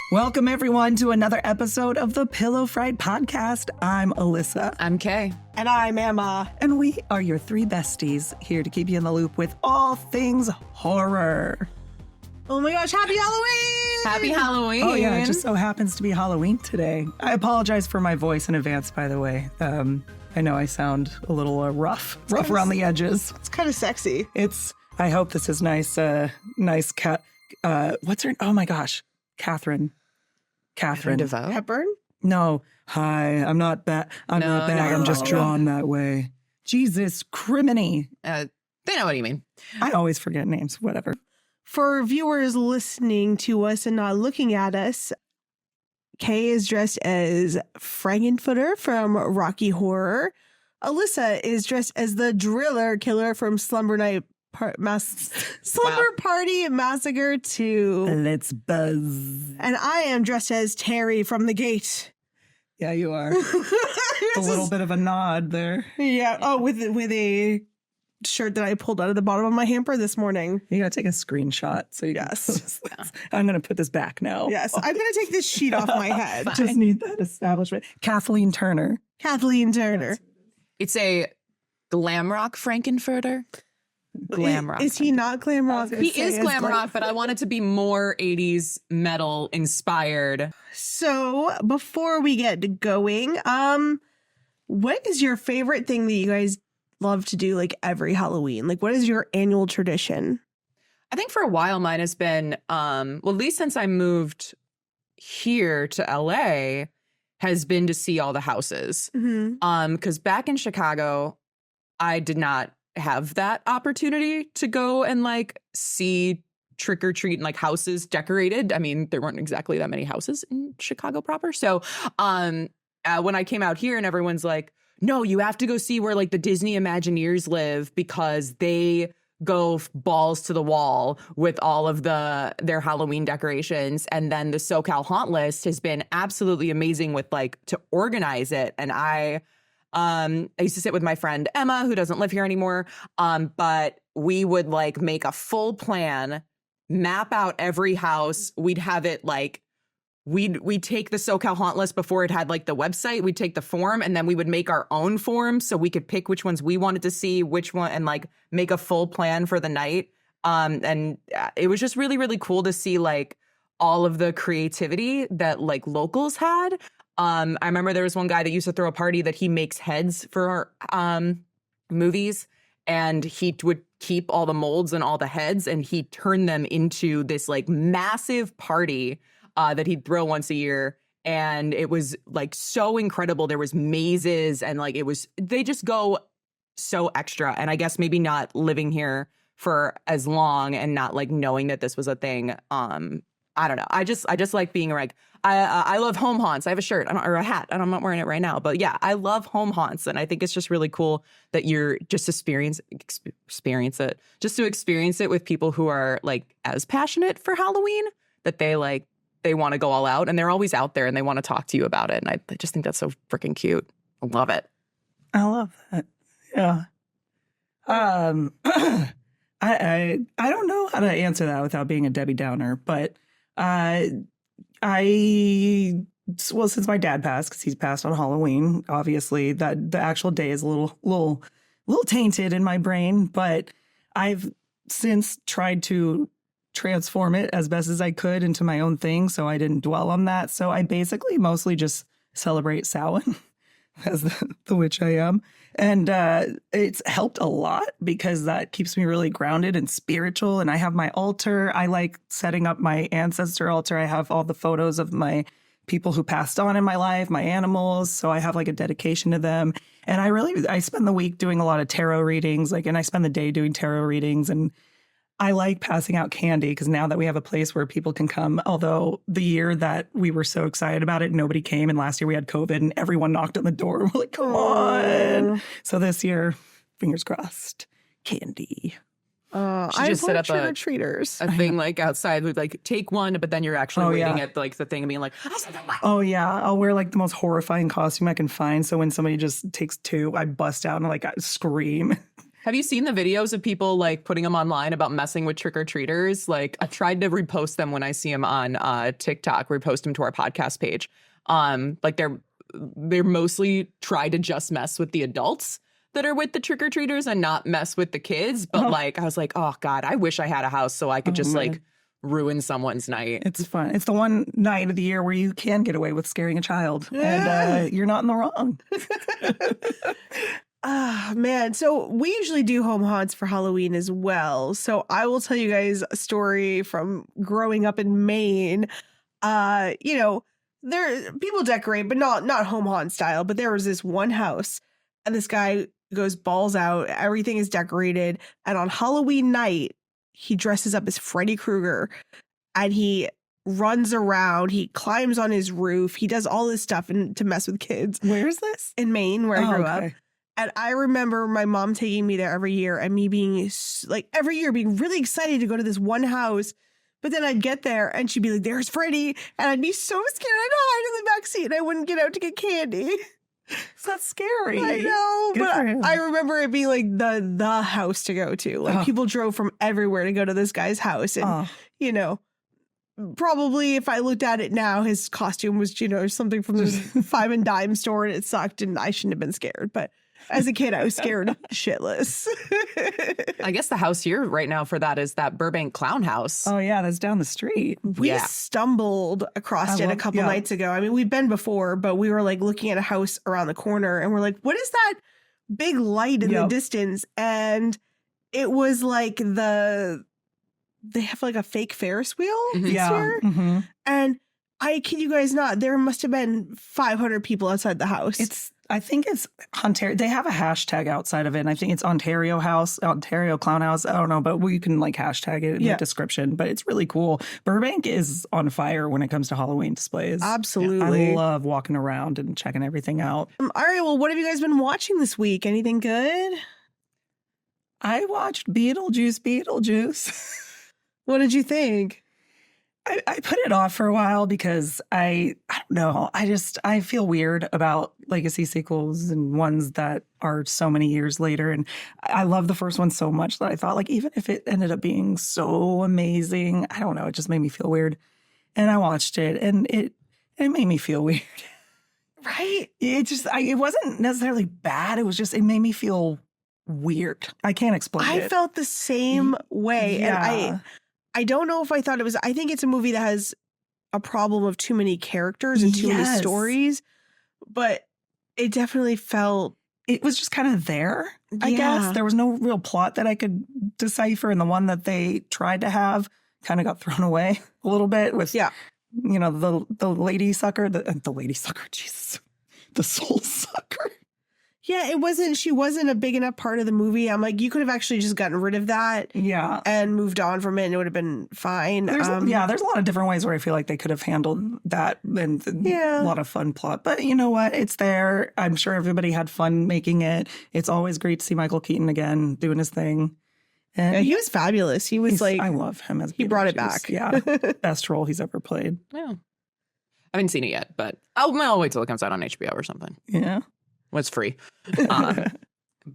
Welcome, everyone, to another episode of the Pillow Fright podcast. I'm Alyssa. I'm Kay. And I'm Emma. And we are your three besties here to keep you in the loop with all things horror. Oh my gosh, happy Halloween! Happy Halloween. Oh, yeah, it just so happens to be Halloween today. I apologize for my voice in advance, by the way. I know I sound a little rough around the edges. It's kind of sexy. I hope this is nice cat. What's her? Oh my gosh. Catherine DeVoe? Hepburn? No. Hi. I'm not bad. I'm not bad. I'm just drawn that way. Jesus, criminy. They know what you mean. I always forget names. Whatever. For viewers listening to us and not looking at us, Kay is dressed as Frankenfooter from Rocky Horror. Alyssa is dressed as the Driller Killer from Slumber Party Massacre 2. Let's buzz. And I am dressed as Terry from The Gate. Yeah, you are. A little bit of a nod there. Yeah. Oh, with a shirt that I pulled out of the bottom of my hamper this morning. You gotta take a screenshot. So yes. I'm gonna put this back now. Yes. I'm gonna take this sheet off my head. Just need that establishment. Kathleen Turner. It's a glam rock Frankenfurter. Glam rock. Is he not glam rock? He is glam rock, but I want it to be more 80s metal inspired. So before we get going, what is your favorite thing that you guys love to do like every Halloween? Like, what is your annual tradition? I think for a while mine has been, well, at least since I moved here to LA, has been to see all the houses. Mm-hmm. Because back in Chicago, I did not have that opportunity to go and like see trick or treat and like houses decorated. I mean, there weren't exactly that many houses in Chicago proper. So when I came out here and everyone's like, no, you have to go see where like the Disney Imagineers live because they go balls to the wall with all of their Halloween decorations. And then the SoCal Haunt List has been absolutely amazing with like to organize it. And I used to sit with my friend Emma, who doesn't live here anymore. But we would like make a full plan, map out every house. We'd have it like, we'd take the SoCal Haunt List before it had like the website. We'd take the form and then we would make our own form so we could pick which ones we wanted to see, which one, and like make a full plan for the night. And it was just really, really cool to see like all of the creativity that like locals had. I remember there was one guy that used to throw a party that he makes heads for movies, and he would keep all the molds and all the heads and he turned them into this like massive party that he'd throw once a year. And it was like so incredible. There was mazes and like they just go so extra. And I guess maybe not living here for as long and not like knowing that this was a thing. I don't know. I just like being like, I love home haunts. I have a shirt or a hat and I'm not wearing it right now. But yeah, I love home haunts. And I think it's just really cool that you're just experience it, just to experience it with people who are like as passionate for Halloween, that they want to go all out and they're always out there and they want to talk to you about it. And I just think that's so freaking cute. I love it. I love that. Yeah. I don't know how to answer that without being a Debbie Downer, but since my dad passed, because he's passed on Halloween, obviously that the actual day is a little tainted in my brain, but I've since tried to transform it as best as I could into my own thing, so I didn't dwell on that. So I basically mostly just celebrate Samhain as the witch I am. And it's helped a lot because that keeps me really grounded and spiritual. And I have my altar. I like setting up my ancestor altar. I have all the photos of my people who passed on in my life, my animals. So I have like a dedication to them. And I spend the week doing a lot of tarot readings, and I spend the day doing tarot readings. And I like passing out candy because now that we have a place where people can come, although the year that we were so excited about it, nobody came. And last year we had COVID and everyone knocked on the door. We're like, come on. So this year, fingers crossed, candy. I just set up trick-or-treaters. a thing like outside with like take one, but then you're actually waiting at like the thing and being like, oh yeah, I'll wear like the most horrifying costume I can find. So when somebody just takes two, I bust out and like I scream. Have you seen the videos of people like putting them online about messing with trick-or-treaters? Like I tried to repost them when I see them on TikTok, repost them to our podcast page. Like they're mostly try to just mess with the adults that are with the trick-or-treaters and not mess with the kids. But like I was like, oh God, I wish I had a house so I could just like ruin someone's night. It's fun. It's the one night of the year where you can get away with scaring a child, and you're not in the wrong. Ah, man. So we usually do home haunts for Halloween as well. So I will tell you guys a story from growing up in Maine. You know, there people decorate, but not home haunt style. But there was this one house, and this guy goes balls out. Everything is decorated, and on Halloween night, he dresses up as Freddy Krueger, and he runs around. He climbs on his roof. He does all this stuff to mess with kids. Where is this? In Maine, where I grew up. And I remember my mom taking me there every year and me being like every year being really excited to go to this one house. But then I'd get there and she'd be like, there's Freddy. And I'd be so scared. I'd hide in the back seat and I wouldn't get out to get candy. So that's scary. I know. Good for him. But I remember it being like the house to go to. Like people drove from everywhere to go to this guy's house. And, you know, probably if I looked at it now, his costume was, you know, something from the five and dime store and it sucked and I shouldn't have been scared. But as a kid, I was scared shitless. I guess the house here right now for that is that Burbank Clown House. Oh, yeah, that's down the street. We stumbled across it a couple nights ago. I mean, we've been before, but we were like looking at a house around the corner and we're like, what is that big light in the distance? And it was like they have like a fake Ferris wheel. Here. Mm-hmm. And I kid you guys not, there must have been 500 people outside the house. I think it's Ontario. They have a hashtag outside of it. And I think it's Ontario Clown House. I don't know, but we can like hashtag it in the description. But it's really cool. Burbank is on fire when it comes to Halloween displays. Absolutely. I love walking around and checking everything out. All right. Well, what have you guys been watching this week? Anything good? I watched Beetlejuice. What did you think? I put it off for a while because I don't know. I feel weird about legacy sequels and ones that are so many years later. And I love the first one so much that I thought like, even if it ended up being so amazing, I don't know, it just made me feel weird. And I watched it and it made me feel weird. Right? It wasn't necessarily bad. It was just, it made me feel weird. I can't explain it. I felt the same way. Yeah. And I don't know if I thought it was, I think it's a movie that has a problem of too many characters and too many stories, but it definitely felt. It was just kind of there, I guess. There was no real plot that I could decipher, and the one that they tried to have kind of got thrown away a little bit with, you know, the lady sucker, the lady sucker, Jesus, the soul sucker. Yeah, she wasn't a big enough part of the movie. I'm like, you could have actually just gotten rid of that. Yeah. And moved on from it and it would have been fine. There's a lot of different ways where I feel like they could have handled that and a lot of fun plot. But you know what? It's there. I'm sure everybody had fun making it. It's always great to see Michael Keaton again doing his thing. And he was fabulous. He was like, I love him as he brought it back. Yeah. Best role he's ever played. Yeah. I haven't seen it yet, but I'll wait till it comes out on HBO or something. Yeah. Was free,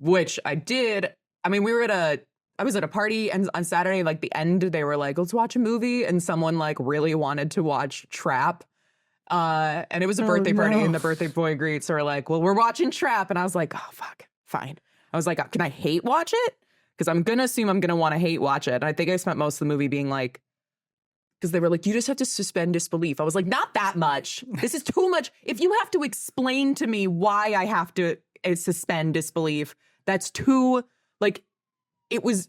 which I did. I mean, I was at a party and on Saturday, like the end, they were like, let's watch a movie. And someone like really wanted to watch Trap. And it was a birthday party and the birthday boy greets are like, well, we're watching Trap. And I was like, oh, fuck, fine. I was like, can I hate watch it? Because I'm going to assume I'm going to want to hate watch it. And I think I spent most of the movie being like, because they were like, you just have to suspend disbelief. I was like, not that much. This is too much. If you have to explain to me why I have to suspend disbelief, that's too, like, it was.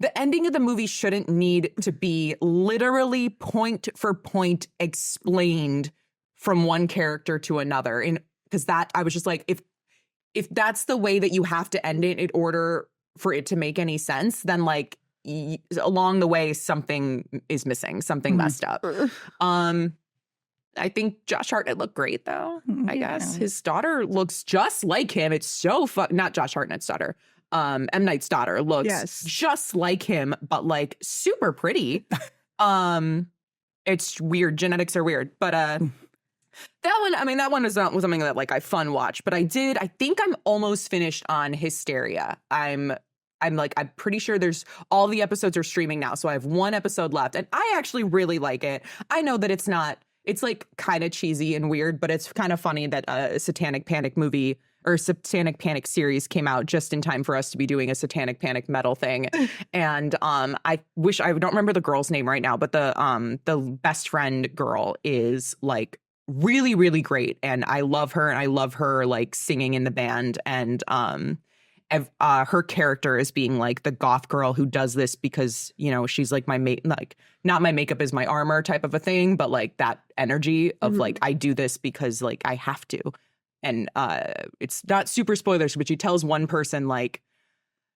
The ending of the movie shouldn't need to be literally point for point explained from one character to another. And because that, I was just like, if that's the way that you have to end it in order for it to make any sense, then like, along the way, something is missing, something messed up. I think Josh Hartnett looked great, though. I guess his daughter looks just like him. It's so not Josh Hartnett's daughter. M. Night's daughter looks just like him, but like super pretty. It's weird. Genetics are weird, but That one, I mean, that one was something that like I fun watch, but I think I'm almost finished on Hysteria. I'm pretty sure all the episodes are streaming now. So I have one episode left and I actually really like it. I know that it's like kind of cheesy and weird, but it's kind of funny that a Satanic Panic movie or Satanic Panic series came out just in time for us to be doing a Satanic Panic metal thing. And I don't remember the girl's name right now, but the best friend girl is like really, really great. And I love her, and I love her like singing in the band. And her character is being like the goth girl who does this because, you know, she's like my mate, like not my makeup is my armor type of a thing, but like that energy of like, I do this because like I have to. And it's not super spoilers, but she tells one person like,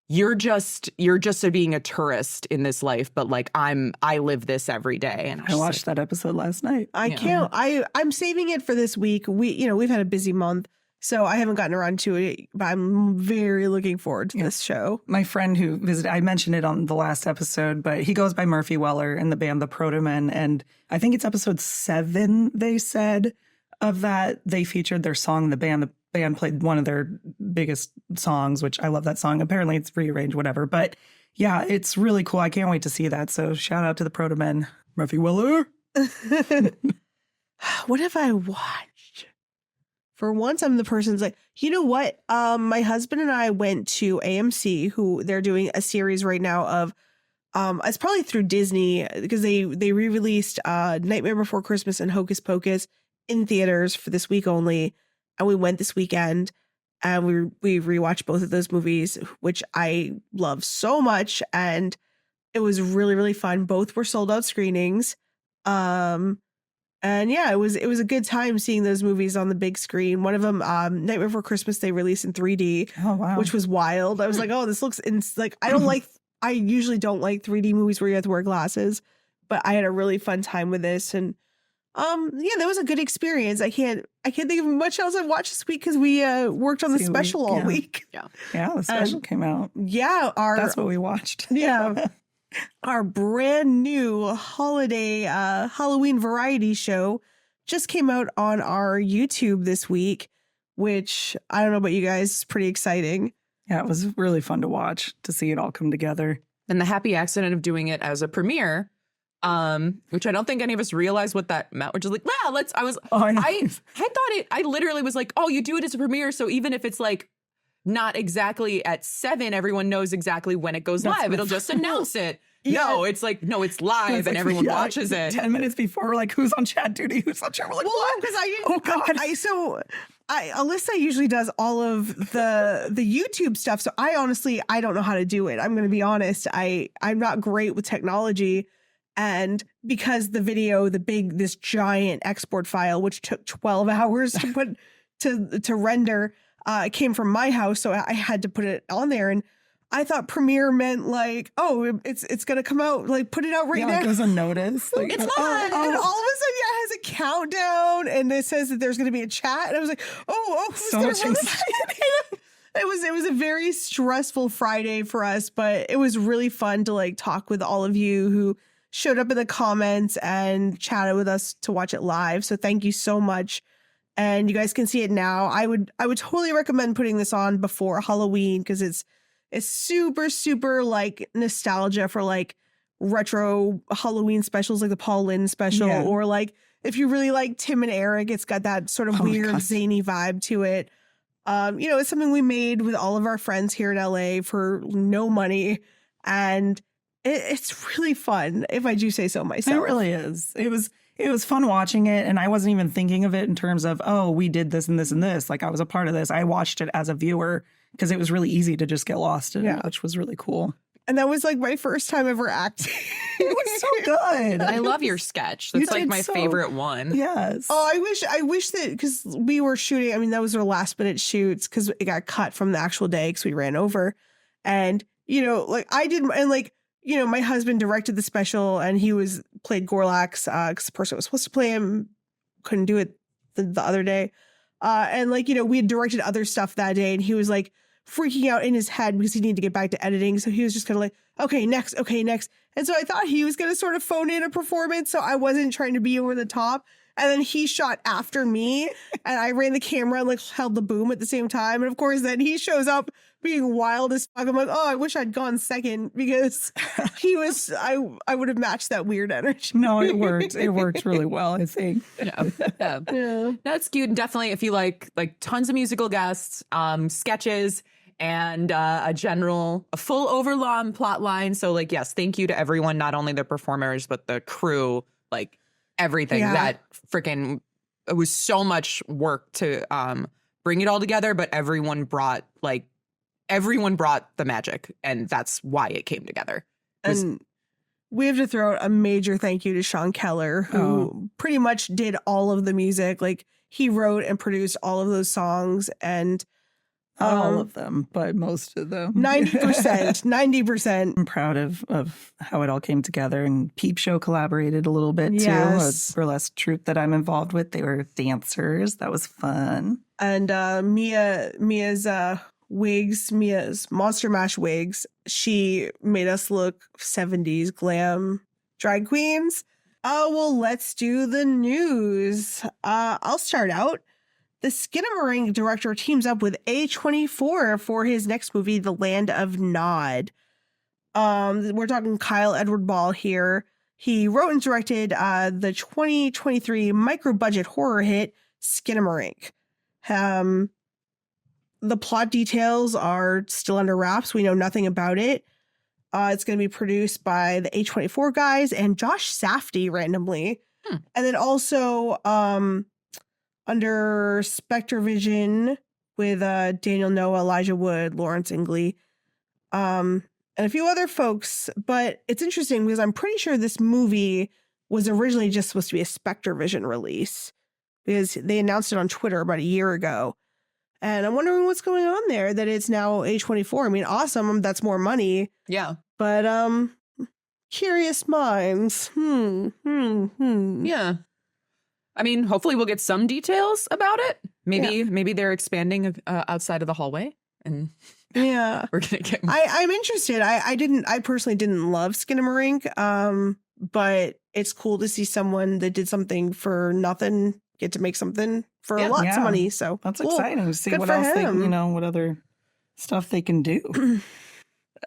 you're just being a tourist in this life, but like I live this every day. And I watched that episode last night. I'm saving it for this week. We've had a busy month, so I haven't gotten around to it, but I'm very looking forward to this show. My friend who visited, I mentioned it on the last episode, but he goes by Murphy Weller in the band The Protomen. And I think it's episode 7, they said, of that. They featured their song in the band. The band played one of their biggest songs, which I love that song. Apparently it's rearranged, whatever. But yeah, it's really cool. I can't wait to see that. So shout out to The Protomen. Murphy Weller. What have I watched? For once, I'm the person's like, you know what? My husband and I went to AMC, who they're doing a series right now of, it's probably through Disney because they re-released Nightmare Before Christmas and Hocus Pocus in theaters for this week only. And we went this weekend and we rewatched both of those movies, which I love so much. And it was really, really fun. Both were sold out screenings. And yeah, it was a good time seeing those movies on the big screen. One of them, Nightmare Before Christmas, they released in 3D, which was wild. I was like, oh, this looks like I usually don't like 3D movies where you have to wear glasses, but I had a really fun time with this. And yeah, that was a good experience. I can't think of much else I watched this week because we worked on the special all week. Yeah, the special came out. Yeah, that's what we watched. Yeah. Our brand new holiday Halloween variety show just came out on our YouTube this week, which I don't know about you guys, is pretty exciting. Yeah, it was really fun to watch, to see it all come together. And the happy accident of doing it as a premiere, which I don't think any of us realized what that meant. We're just like, well, I literally was like, oh, you do it as a premiere, so even if it's like not exactly at 7, everyone knows exactly when it goes live. It'll just announce it. Yeah. No, it's like, no, it's live and like, everyone watches it. 10 minutes before, we're like, who's on chat duty? Who's on chat? We're like, what? Because Alyssa usually does all of the YouTube stuff. So I don't know how to do it. I'm going to be honest. I'm not great with technology. And because the video, this giant export file, which took 12 hours to put to render, came from my house. So I had to put it on there. And I thought premiere meant like, oh, it's going to come out, like put it out right now. It goes unnoticed. Like, it's live. And all of a sudden, it has a countdown and it says that there's going to be a chat. And I was like, who's so much anxiety. It was a very stressful Friday for us, but it was really fun to like talk with all of you who showed up in the comments and chatted with us to watch it live. So thank you so much. And you guys can see it now. I would totally recommend putting this on before Halloween because it's super, super like nostalgia for like retro Halloween specials like the Paul Lynde special, or like if you really like Tim and Eric, it's got that sort of weird zany vibe to it. It's something we made with all of our friends here in LA for no money, and it's really fun, if I do say so myself. It really is. It was fun watching it, and I wasn't even thinking of it in terms of, oh, we did this and this and this. Like I was a part of this. I watched it as a viewer because it was really easy to just get lost in it, which was really cool. And that was like my first time ever acting. It was so good. I love your sketch. That's like my favorite one. Yes. Oh, I wish that, because we were shooting, I mean, that was our last minute shoots because it got cut from the actual day because we ran over. And, like I did, and like, my husband directed the special and he played Gorlax because the person that was supposed to play him couldn't do it the other day. And like, we had directed other stuff that day and he was like freaking out in his head because he needed to get back to editing. So he was just kind of like, okay, next. And so I thought he was going to sort of phone in a performance. So I wasn't trying to be over the top. And then he shot after me, and I ran the camera and like held the boom at the same time. And of course, then he shows up being wild as fuck. I'm like, oh, I wish I'd gone second because he was. I would have matched that weird energy. No, it worked. It worked really well, I think. Yeah. That's cute. And definitely, if you like tons of musical guests, sketches, and a full overlawn plot line. So like, yes, thank you to everyone, not only the performers, but the crew, like everything. That freaking, it was so much work to bring it all together, but everyone brought the magic, and that's why it came together. And we have to throw out a major thank you to Sean Keller, who pretty much did all of the music. Like, he wrote and produced all of those songs, and not all of them, but most of them. 90%. I'm proud of how it all came together. And Peep Show collaborated a little bit too. Yes. A burlesque troupe that I'm involved with. They were dancers. That was fun. And Mia's wigs, Mia's Monster Mash wigs, she made us look 70s glam drag queens. Well, let's do the news. I'll start out. The Skinamarink director teams up with A24 for his next movie, The Land of Nod. We're talking Kyle Edward Ball here. He wrote and directed the 2023 micro-budget horror hit, Skinamarink. The plot details are still under wraps. We know nothing about it. It's going to be produced by the A24 guys and Josh Safdie randomly. And then also under Spectre Vision with Daniel Noah, Elijah Wood, Lawrence Ingley, and a few other folks. But it's interesting because I'm pretty sure this movie was originally just supposed to be a Spectre Vision release because they announced it on Twitter about a year ago. And I'm wondering what's going on there, that it's now A24. I mean, awesome. That's more money. Yeah. But curious minds. Yeah. I mean, hopefully we'll get some details about it. Maybe they're expanding outside of the hallway, and yeah, we're gonna get. I'm interested. I personally didn't love Skinamarink, but it's cool to see someone that did something for nothing get to make something for lots of money. So that's cool. exciting to see Good what for else him. what other stuff they can do.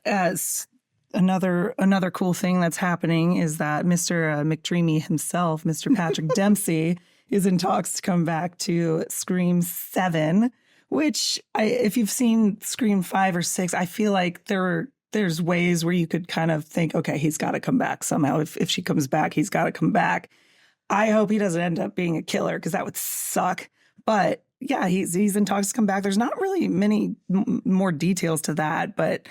As another cool thing that's happening is that Mr. McDreamy himself, Mr. Patrick Dempsey, is in talks to come back to Scream 7, which if you've seen Scream 5 or 6, I feel like there's ways where you could kind of think, okay, he's got to come back somehow. If she comes back, he's got to come back. I hope he doesn't end up being a killer because that would suck. But yeah, he's in talks to come back. There's not really many more details to that, but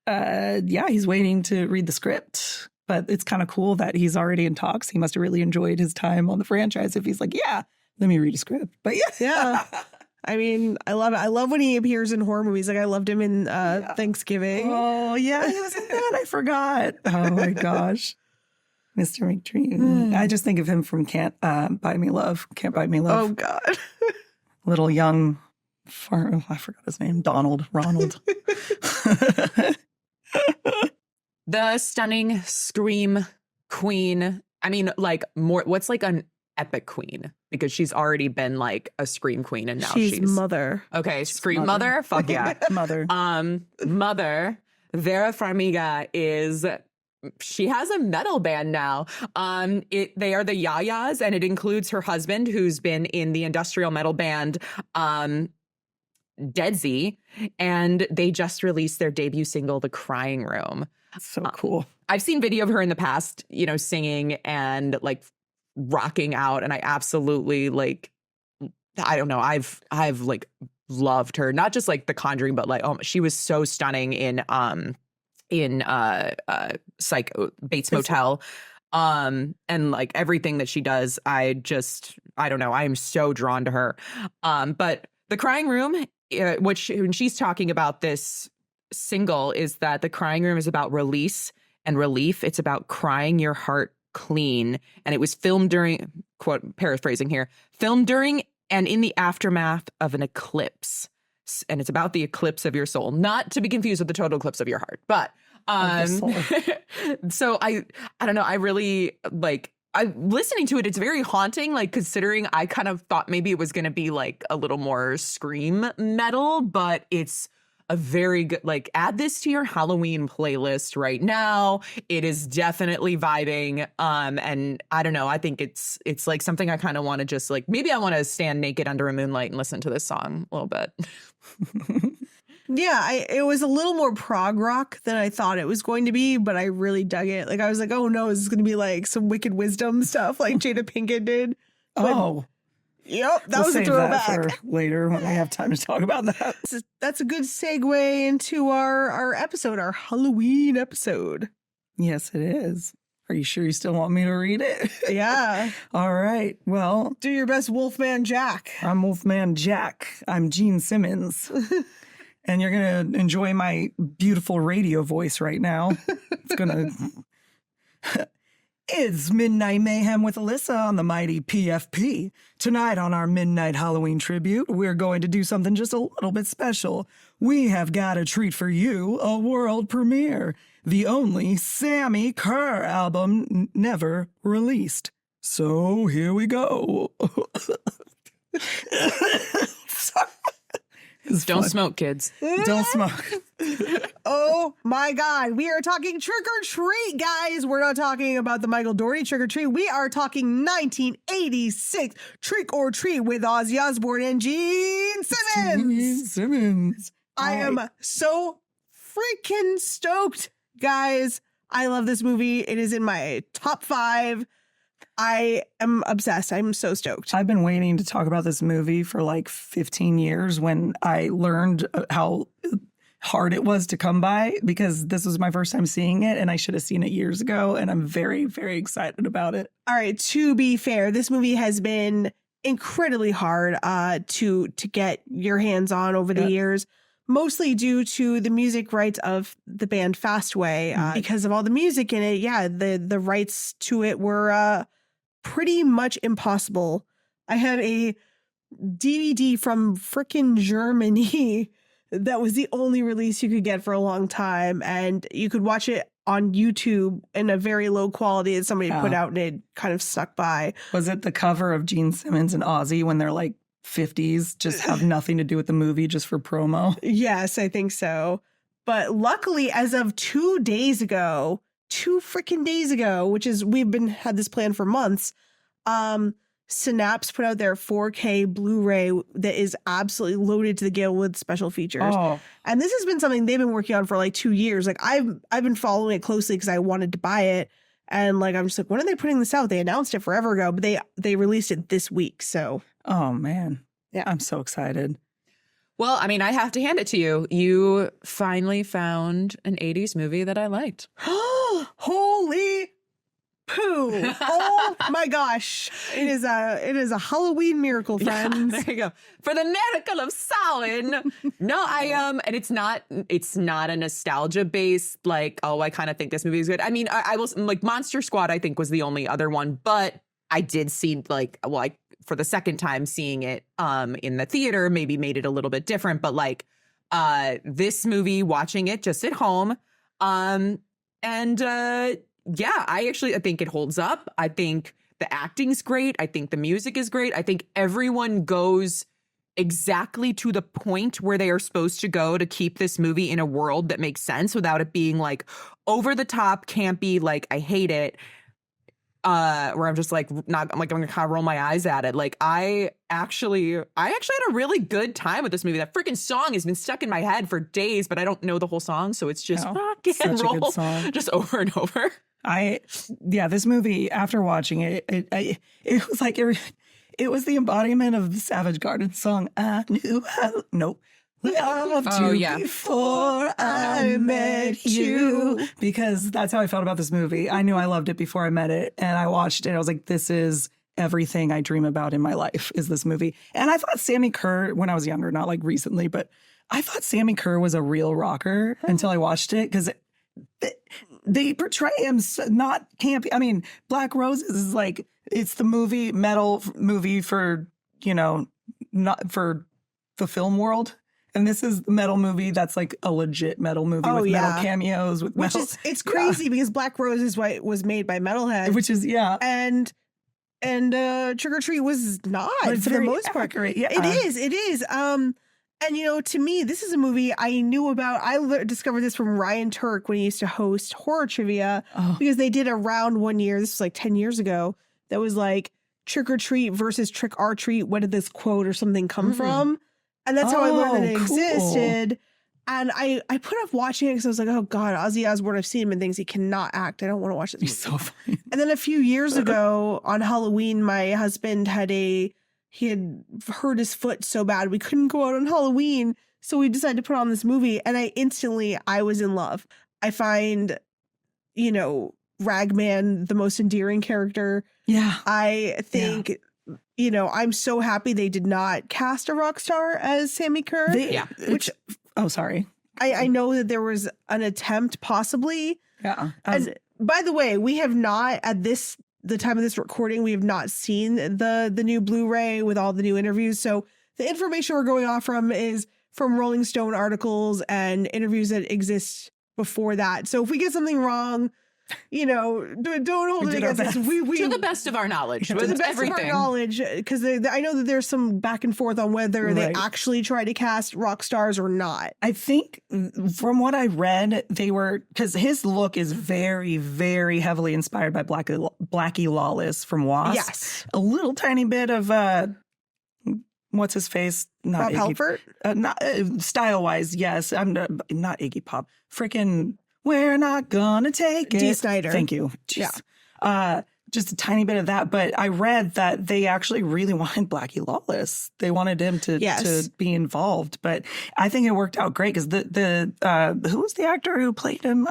he's waiting to read the script. But it's kind of cool that he's already in talks. He must have really enjoyed his time on the franchise if he's like, yeah, let me read a script. But yeah. I mean, I love it. I love when he appears in horror movies. Like, I loved him in Thanksgiving. Oh, yeah, he was in that. I forgot. Oh, my gosh. Mr. McDreamy. I just think of him from Can't Buy Me Love. Can't Buy Me Love. Oh, God. Little young, I forgot his name. Ronald. The stunning Scream queen. I mean, like, more. What's like an epic queen? Because she's already been like a Scream queen, and now she's mother. Okay, Scream mother. Fuck yeah, Mother. Mother. Vera Farmiga is. She has a metal band now. They are the Yayas, and it includes her husband, who's been in the industrial metal band Dead Z, and they just released their debut single, The Crying Room. So cool. I've seen video of her in the past, singing and like rocking out, and I absolutely I don't know, I've like loved her, not just like The Conjuring, but like she was so stunning in Bates Motel, and like everything that she does, I don't know, I am so drawn to her. But The Crying Room, when she's talking about this single, is that The Crying Room is about release and relief. It's about crying your heart clean, and it was filmed during, quote, paraphrasing here, filmed during and in the aftermath of an eclipse. And it's about the eclipse of your soul, not to be confused with the total eclipse of your heart. But so I don't know, I really like listening to it, it's very haunting, like considering I kind of thought maybe it was going to be like a little more scream metal, but it's a very good, like, add this to your Halloween playlist right now. It is definitely vibing. And I don't know, I think it's like something I kind of want to just like, maybe I want to stand naked under a moonlight and listen to this song a little bit. Yeah, it was a little more prog rock than I thought it was going to be, but I really dug it. Like, I was like, oh no, is this going to be like some Wicked Wisdom stuff like Jada Pinkett did? But, yep, that was a throwback. That for later when we have time to talk about that. That's a good segue into our episode, our Halloween episode. Yes, it is. Are you sure you still want me to read it? Yeah. All right. Well, do your best, Wolfman Jack. I'm Wolfman Jack. I'm Gene Simmons. And you're going to enjoy my beautiful radio voice right now. It's going to... It's Midnight Mayhem with Alyssa on the mighty PFP. Tonight on our Midnight Halloween Tribute, we're going to do something just a little bit special. We have got a treat for you, a world premiere. The only Sammi Curr album never released. So here we go. Sorry. Don't smoke, kids. Don't smoke. Oh my God. We are talking Trick or Treat, guys. We're not talking about the Michael Dougherty Trick or Treat. We are talking 1986 Trick or Treat with Ozzy Osbourne and Gene Simmons. Gene Simmons. I am so freaking stoked, guys. I love this movie. It is in my top 5. I am obsessed. I'm so stoked. I've been waiting to talk about this movie for like 15 years when I learned how hard it was to come by, because this was my first time seeing it and I should have seen it years ago. And I'm very, very excited about it. All right. To be fair, this movie has been incredibly hard to get your hands on over the years, mostly due to the music rights of the band Fastway. Because of all the music in it, the rights to it were pretty much impossible. I had a DVD from frickin' Germany that was the only release you could get for a long time, and you could watch it on YouTube in a very low quality that somebody put out, and it kind of stuck by. Was it the cover of Gene Simmons and Ozzy when they're like 50s, just have nothing to do with the movie, just for promo? Yes, I think so. But luckily, as of 2 freaking days ago, which is, had this plan for months, Synapse put out their 4K Blu-ray that is absolutely loaded to the gale with special features. And this has been something they've been working on for like 2 years. Like, I've been following it closely because I wanted to buy it. And like, I'm just like, when are they putting this out? They announced it forever ago, but they released it this week. So, oh man. Yeah. I'm so excited. Well, I mean, I have to hand it to you. You finally found an 80s movie that I liked. Holy poo. Oh my gosh. It is a Halloween miracle, friends. Yeah, there you go. For the miracle of Samhain. No, and it's not a nostalgia based, like, oh, I kind of think this movie is good. I mean, I was like, Monster Squad, I think, was the only other one, but I did see for the second time seeing it in the theater, maybe made it a little bit different, but like this movie, watching it just at home, I think it holds up. I think the acting's great. I think the music is great. I think everyone goes exactly to the point where they are supposed to go to keep this movie in a world that makes sense without it being like over the top, campy, like I hate it. Where I'm just like, I'm gonna kind of roll my eyes at it. Like, I actually had a really good time with this movie. That freaking song has been stuck in my head for days, but I don't know the whole song, so it's just rock and roll, just over and over. This movie, after watching it, it was like it was the embodiment of the Savage Garden song. I knew loved you before I met you, because that's how I felt about this movie. I knew I loved it before I met it, and I watched it. I was like, this is everything I dream about in my life, is this movie. And I thought Sammi Curr, when I was younger, not like recently, but I thought Sammi Curr was a real rocker until I watched it, because they portray him not campy. I mean, Black Roses is like, it's the metal movie for, not for the film world. And this is the metal movie that's like a legit metal movie with metal cameos, with Which metal. it's crazy because Black Rose is what was made by Metalhead. Which is, And Trick or Treat was not, but it's for the very most part. accurate. Yeah. It is. And to me, this is a movie I knew about. I discovered this from Ryan Turk when he used to host horror trivia because they did a round one year. This was like 10 years ago. That was like Trick or Treat versus Trick or Treat. Where did this quote or something come from? And that's how I learned that it existed. And I put off watching it because I was like, oh God, Ozzy Osbourne, I've seen him in things he cannot act. I don't want to watch this movie. He's so funny. And then a few years ago on Halloween, my husband he had hurt his foot so bad we couldn't go out on Halloween. So we decided to put on this movie and I was in love. I find, Ragman the most endearing character. Yeah. I think, I'm so happy they did not cast a rock star as Sammi Curr. Sorry. I know that there was an attempt possibly. Yeah. And by the way, we have not the time of this recording, we have not seen the new Blu-ray with all the new interviews. So the information we're going off from is from Rolling Stone articles and interviews that exist before that. So if we get something wrong, don't hold it against us. We to the best of our knowledge, to the best of our knowledge, because I know that there's some back and forth on whether they actually try to cast rock stars or not. I think from what I read, they were, because his look is very, very heavily inspired by Blackie Lawless from Wasp. Yes, a little tiny bit of what's his face? Not Rob Halford. Not style wise, yes. I'm not Iggy Pop. Freaking. We're not gonna take it. Dee Snider. Thank you. Jeez. Yeah. Just a tiny bit of that. But I read that they actually really wanted Blackie Lawless. They wanted him to be involved. But I think it worked out great because who was the actor who played him?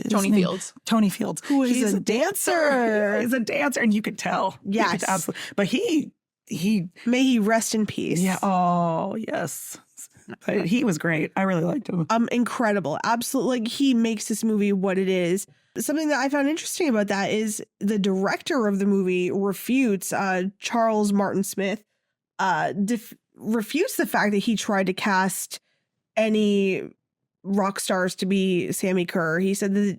Tony Fields. Tony Fields. He's a dancer. He's a dancer, and you could tell. Yes. Absolutely. But he may he rest in peace. Yeah. Oh, yes. But he was great. I really liked him. Incredible. Absolutely. Like, he makes this movie what it is. Something that I found interesting about that is the director of the movie refutes, Charles Martin Smith, refutes the fact that he tried to cast any rock stars to be Sammi Curr. He said that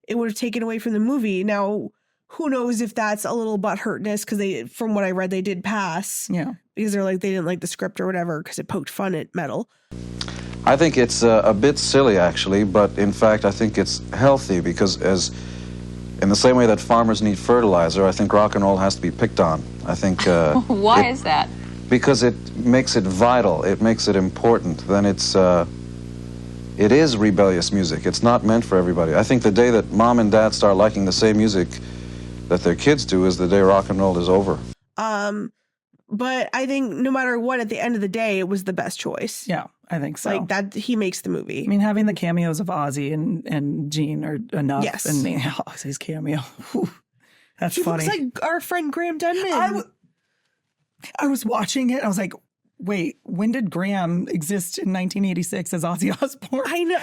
it would have taken away from the movie. Now, who knows if that's a little butthurtness because from what I read, they did pass. Yeah. Because they didn't like the script or whatever because it poked fun at metal. I think it's a bit silly, actually, but in fact, I think it's healthy because in the same way that farmers need fertilizer, I think rock and roll has to be picked on. I think... Why is that? Because it makes it vital. It makes it important. Then it is rebellious music. It's not meant for everybody. I think the day that mom and dad start liking the same music that their kids do is the day rock and roll is over. But I think no matter what, at the end of the day, it was the best choice. Yeah, I think so. Like that, he makes the movie. I mean, having the cameos of Ozzy and Gene are enough. Yes. And Ozzy's cameo. Whew, that's funny. Looks like our friend Graham Denman. I was watching it. I was like, wait, when did Graham exist in 1986 as Ozzy Osbourne? I know.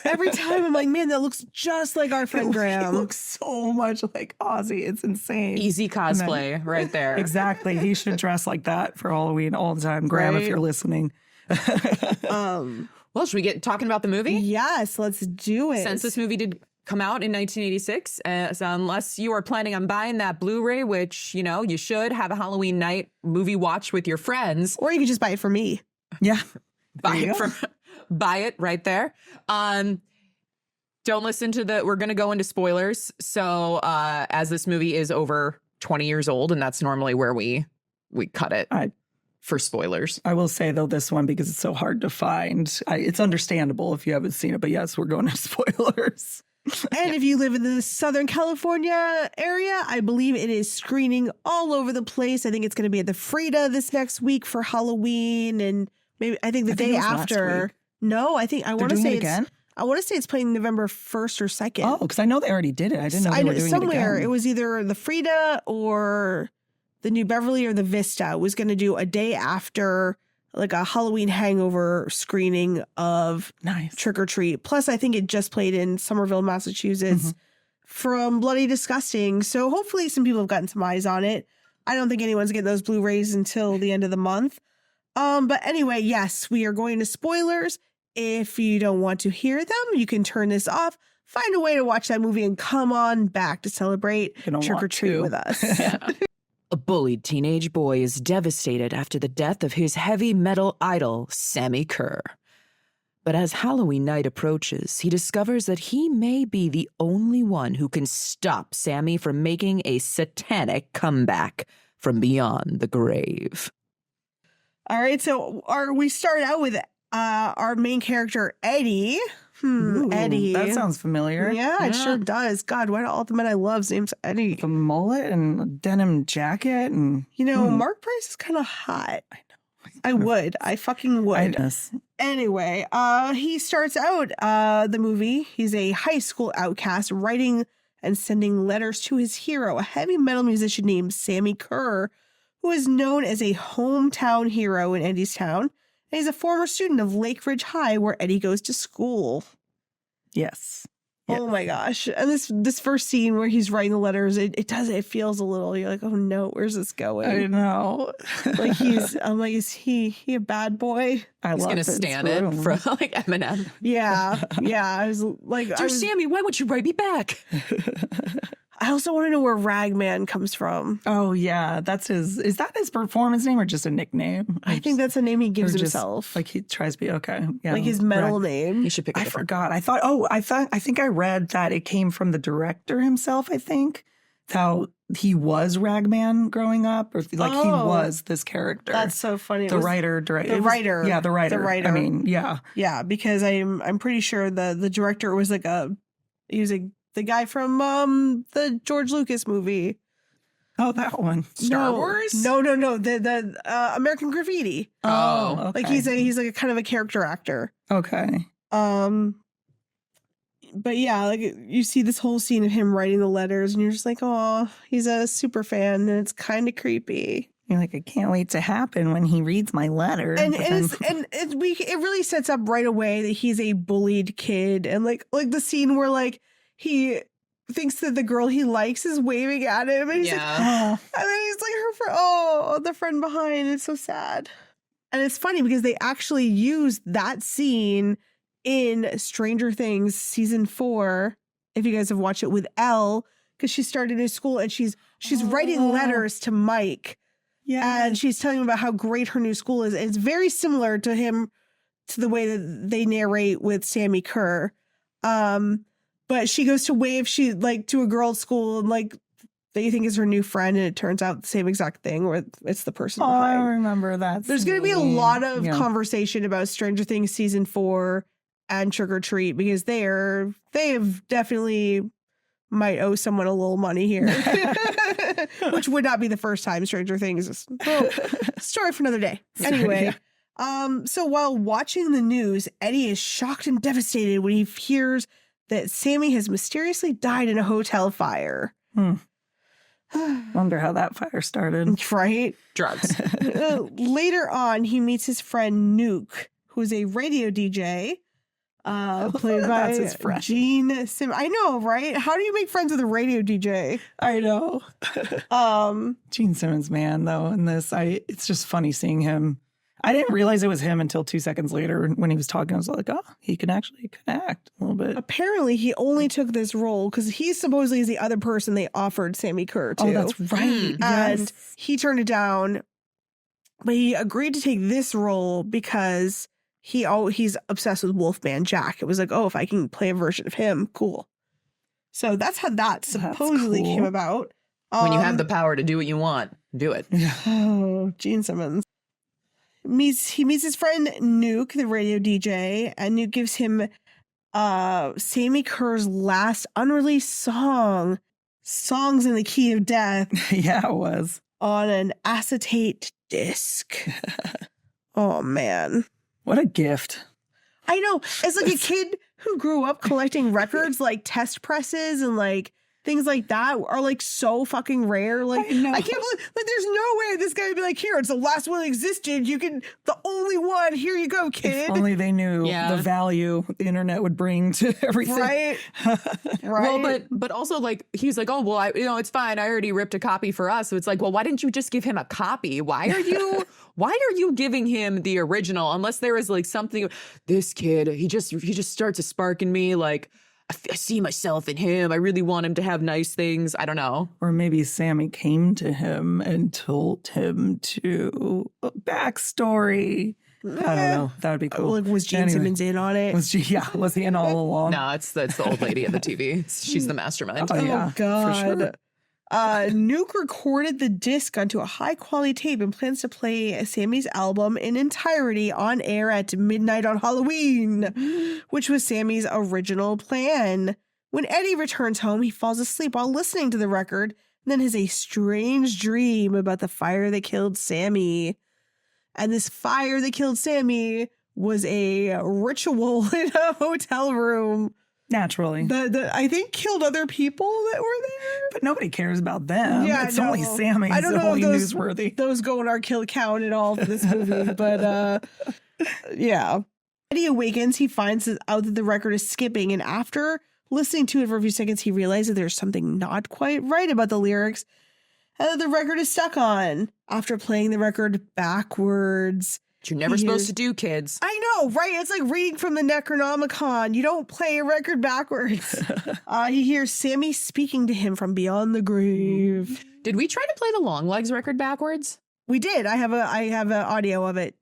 Every time I'm like, man, that looks just like our friend Graham. He looks so much like Ozzy. It's insane. Easy cosplay right there. Exactly. He should dress like that for Halloween all the time. Graham, if you're listening. Well, should we get talking about the movie? Yes, let's do it. Since this movie did come out in 1986, so unless you are planning on buying that Blu-ray, which, you should have a Halloween night movie watch with your friends. Or you could just buy it for me. Yeah. Buy it right there. Don't listen to we're going to go into spoilers. So as this movie is over 20 years old, and that's normally where we cut it for spoilers. I will say, though, this one, because it's so hard to find, it's understandable if you haven't seen it. But yes, we're going to spoilers. And if you live in the Southern California area, I believe it is screening all over the place. I think it's going to be at the Frida this next week for Halloween, and maybe the day after. No, I want to say it's again. I want to say it's playing November 1st or 2nd. Oh, because I know they already did it. I didn't know they were doing somewhere. It again. It was either the Frida or the New Beverly or the Vista. Was going to do a day after, like a Halloween hangover screening of Trick or Treat. Plus, I think it just played in Somerville, Massachusetts from Bloody Disgusting. So hopefully some people have gotten some eyes on it. I don't think anyone's getting those Blu-rays until the end of the month. But anyway, yes, we are going to spoilers. If you don't want to hear them, you can turn this off, find a way to watch that movie, and come on back to celebrate Trick or Treat with us. A bullied teenage boy is devastated after the death of his heavy metal idol, Sammi Curr. But as Halloween night approaches, he discovers that he may be the only one who can stop Sammi from making a satanic comeback from beyond the grave. All right, so we start out with our main character, Eddie. Ooh, Eddie. That sounds familiar. Yeah, it sure does. God, why do all the men I love's name's Eddie? The mullet and a denim jacket and Mark Price is kind of hot. I know. I fucking would. Anyway, he starts out the movie. He's a high school outcast writing and sending letters to his hero, a heavy metal musician named Sammi Curr, who is known as a hometown hero in Eddie's town. And he's a former student of Lake Ridge High, where Eddie goes to school. Yes. Oh my gosh. And this first scene where he's writing the letters, it feels a little, you're like, oh no, where's this going? I know. Like I'm like, is he a bad boy? He's going to stand it for like Eminem. Yeah. I was like, Dear Sammi, why won't you write me back? I also want to know where Ragman comes from. Oh yeah. Is that his performance name or just a nickname? I think that's a name he gives himself. Like he tries to be okay. Yeah. Like his metal name. You should pick I forgot. I think I read that it came from the director himself, I think. How he was Ragman growing up, or he was this character. That's so funny. The writer. The writer. Yeah, the writer. I mean, yeah. Yeah, because I'm pretty sure the director was like the guy from the George Lucas movie. Oh, that one. Star Wars? No. The American Graffiti. Oh, okay. Like he's like a kind of a character actor. Okay. But yeah, like you see this whole scene of him writing the letters, and you're just like, oh, he's a super fan, and it's kind of creepy. You're like, I can't wait to happen when he reads my letter. And it really sets up right away that he's a bullied kid, and like the scene where like he thinks that the girl he likes is waving at him, and he's like, oh. And then he's like, her friend, the friend behind. It's so sad. And it's funny because they actually used that scene in Stranger Things season 4. If you guys have watched it, with Elle, because she started in school and she's writing letters to Mike. Yeah. And she's telling him about how great her new school is. And it's very similar to the way that they narrate with Sammi Curr. But she goes to wave to a girl at school, and like they think is her new friend, and it turns out the same exact thing where it's the person behind. I remember that. There's going to be a lot of conversation about Stranger Things season 4 and Trick or Treat, because they've definitely might owe someone a little money here, which would not be the first time Stranger Things. Well, story for another day. Anyway. So while watching the news, Eddie is shocked and devastated when he hears that Sammi has mysteriously died in a hotel fire. Wonder how that fire started. Right? Drugs. Later on, he meets his friend Nuke, who's a radio DJ, played by his friend. Gene Simmons. I know, right? How do you make friends with a radio DJ? I know. Gene Simmons, man, though, in this, it's just funny seeing him. I didn't realize it was him until 2 seconds later when he was talking. I was like, oh, he can actually act a little bit. Apparently, he only took this role because he supposedly is the other person they offered Sammi Curr to. Oh, that's right. And he turned it down, but he agreed to take this role because he's obsessed with Wolfman Jack. It was like, oh, if I can play a version of him, cool. So that's how that supposedly came about. When you have the power to do what you want, do it. Oh, Gene Simmons. He meets his friend Nuke, the radio DJ, and Nuke gives him Sammi Curr's last unreleased song, Songs in the Key of Death. Yeah, it was. On an acetate disc. Oh, man. What a gift. I know. As like a kid who grew up collecting records, like test presses and like things like that are like so fucking rare. Like I can't believe like there's no way this guy would be like, here, it's the last one that existed. You can the only one. Here you go, kid. If only they knew the value the internet would bring to everything. Right. Right. Well, but also like he's like, oh well, it's fine. I already ripped a copy for us. So it's like, well, why didn't you just give him a copy? Why are you giving him the original? Unless there is like something. This kid, he just starts a spark in me. Like I see myself in him. I really want him to have nice things. I don't know. Or maybe Sammy came to him and told him to a backstory. I don't know. That would be cool. Like, was Gene Simmons in on it? Was he in all along? No, it's the old lady at the TV. She's the mastermind. Oh, yeah, God. for sure. Nuke recorded the disc onto a high-quality tape and plans to play Sammy's album in entirety on air at midnight on Halloween, which was Sammy's original plan. When Eddie returns home, he falls asleep while listening to the record and then has a strange dream about the fire that killed Sammy. And this fire that killed Sammy was a ritual in a hotel room. Naturally. That I think killed other people that were there. But nobody cares about them. Yeah, it's only Sammy. I don't know only if newsworthy. those go in our kill count at all for this movie. But yeah. Eddie awakens. He finds out that the record is skipping. And after listening to it for a few seconds, he realizes there's something not quite right about the lyrics and that the record is stuck on. After playing the record backwards. You're never supposed to do, kids. I know, right? It's like reading from the Necronomicon. You don't play a record backwards. He hears Sammy speaking to him from beyond the grave. Did we try to play the Long Legs record backwards? We did. I have an audio of it.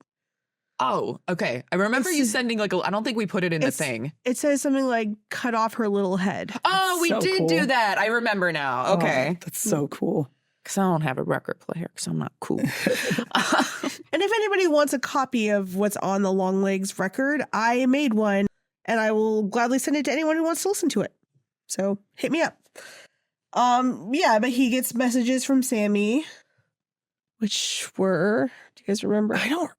Oh, okay. I remember you sending like I don't think we put it in the thing. It says something like "cut off her little head." Oh, we did cool. do that. I remember now. Okay, that's so cool. Because I don't have a record player because I'm not cool. And if anybody wants a copy of what's on the Long Legs record, I made one and I will gladly send it to anyone who wants to listen to it. So hit me up. Yeah, but he gets messages from Sammy, which were, do you guys remember? I don't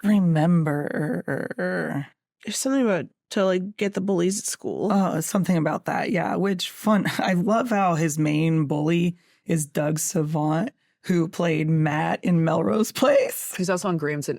remember. There's something about to like get the bullies at school. Oh, something about that. Yeah, which fun. I love how his main bully is Doug Savant, who played Matt in Melrose Place. He's also on Graham's and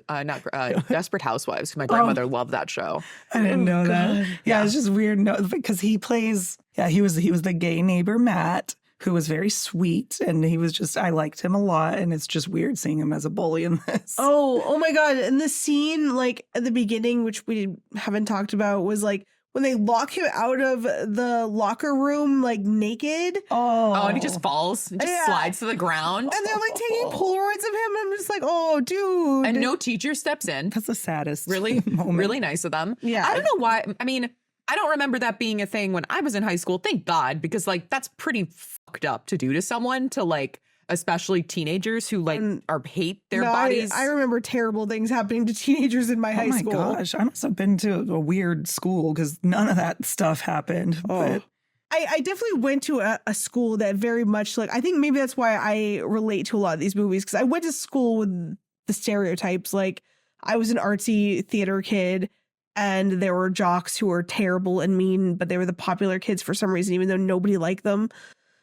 Desperate Housewives. My grandmother loved that show. I didn't know that. Yeah, it's just weird. No, because he plays. Yeah, he was the gay neighbor Matt, who was very sweet, and he was just. I liked him a lot, and it's just weird seeing him as a bully in this. Oh my God! And the scene, like at the beginning, which we haven't talked about, was like when they lock him out of the locker room, like naked. Oh, and he just falls and just slides to the ground. And they're like taking Polaroids of him. And I'm just like, oh, dude. And no teacher steps in. That's the saddest. Really, moment. Really nice of them. Yeah. I don't know why. I mean, I don't remember that being a thing when I was in high school. Thank God, because like that's pretty fucked up to do to someone, to like, especially teenagers who like hate their bodies. I remember terrible things happening to teenagers in my high school. Oh my gosh, I must have been to a weird school because none of that stuff happened. But I definitely went to a school that very much like, I think maybe that's why I relate to a lot of these movies, because I went to school with the stereotypes. Like I was an artsy theater kid and there were jocks who were terrible and mean, but they were the popular kids for some reason, even though nobody liked them.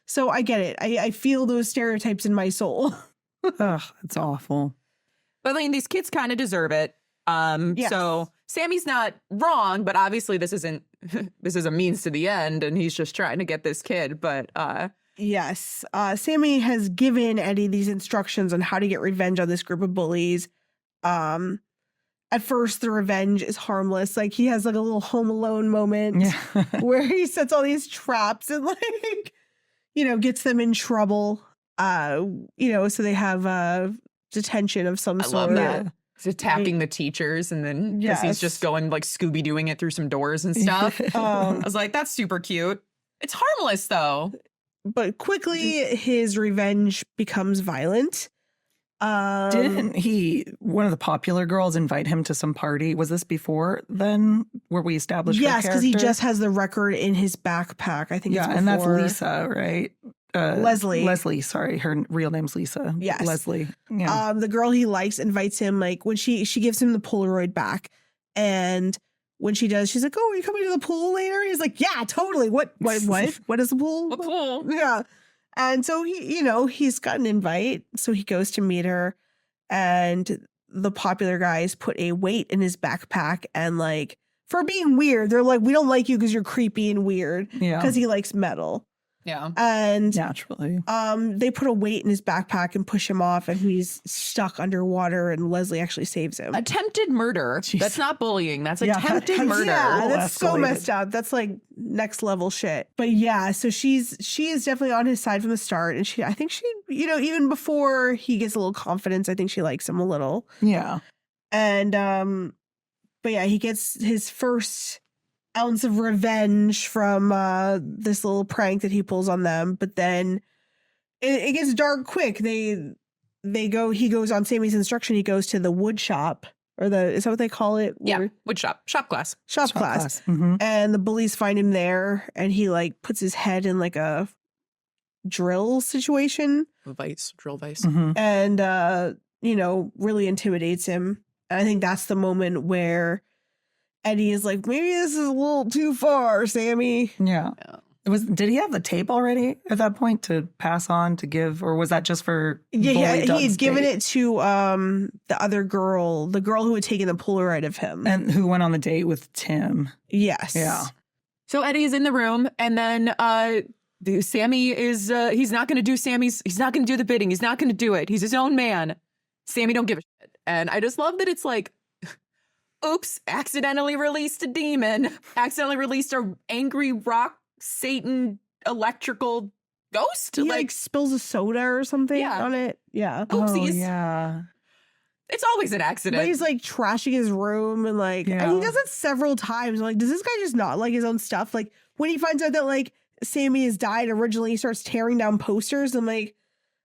So I get it. I feel those stereotypes in my soul. ugh, it's awful. But I mean, these kids kind of deserve it. So Sammy's not wrong, but obviously this is a means to the end, and he's just trying to get this kid. But yes, Sammy has given Eddie these instructions on how to get revenge on this group of bullies. At first, the revenge is harmless. Like he has like a little Home Alone moment where he sets all these traps and like, gets them in trouble. So they have detention of some sort. I love that. He's attacking the teachers, and then because he's just going like Scooby-Dooing it through some doors and stuff. I was like, that's super cute. It's harmless though. But quickly his revenge becomes violent. Didn't one of the popular girls invite him to some party? Was this before then, where we established? Yes, because he just has the record in his backpack. I think. Yeah, it's and that's Lisa, right? Leslie. Sorry, her real name's Lisa. Yes, Leslie. Yeah. The girl he likes invites him. Like when she gives him the Polaroid back, and when she does, she's like, "Oh, are you coming to the pool later?" He's like, "Yeah, totally. What what is the pool?" A pool. Yeah. And so he's got an invite, so he goes to meet her, and the popular guys put a weight in his backpack, and like, for being weird, they're like, "We don't like you because you're creepy and weird," Yeah. because he likes metal. Yeah. And Naturally. they put a weight in his backpack and push him off, and he's stuck underwater, and Leslie actually saves him. Attempted murder. Jeez. That's not bullying. That's Yeah, attempted that's- murder. Yeah, little that's so escalated. messed up. That's like next level shit. But yeah, so she is definitely on his side from the start, and I think she, even before he gets a little confidence, I think she likes him a little. Yeah. And but yeah, he gets his first ounce of revenge from this little prank that he pulls on them. But then it gets dark quick. He goes on Sammy's instruction. He goes to the wood shop, or is that what they call it? Yeah. Where- Wood shop. Shop class. Shop class. Mm-hmm. And the bullies find him there, and he like puts his head in like a drill situation, Drill vice. Mm-hmm. and really intimidates him. And I think that's the moment where Eddie is like, "Maybe this is a little too far, Sammy." Yeah. Yeah. Did he have the tape already at that point to pass on to give, or was that just for Yeah, bully he Doug's had given date? it to the other girl, the girl who had taken the Polaroid of him. And who went on the date with Tim? Yes. Yeah. So Eddie is in the room, and then Sammy is he's not going to do the bidding. He's not going to do it. He's his own man. Sammy don't give a shit. And I just love that it's like, oops, accidentally released a demon, accidentally released a angry rock Satan electrical ghost. He like spills a soda or something Yeah. on it. Yeah. Oopsies. Oh, yeah. It's always an accident. But he's like trashing his room, and like, and he does it several times. I'm like, does this guy just not like his own stuff? Like, when he finds out that like Sammy has died originally, he starts tearing down posters. I'm like,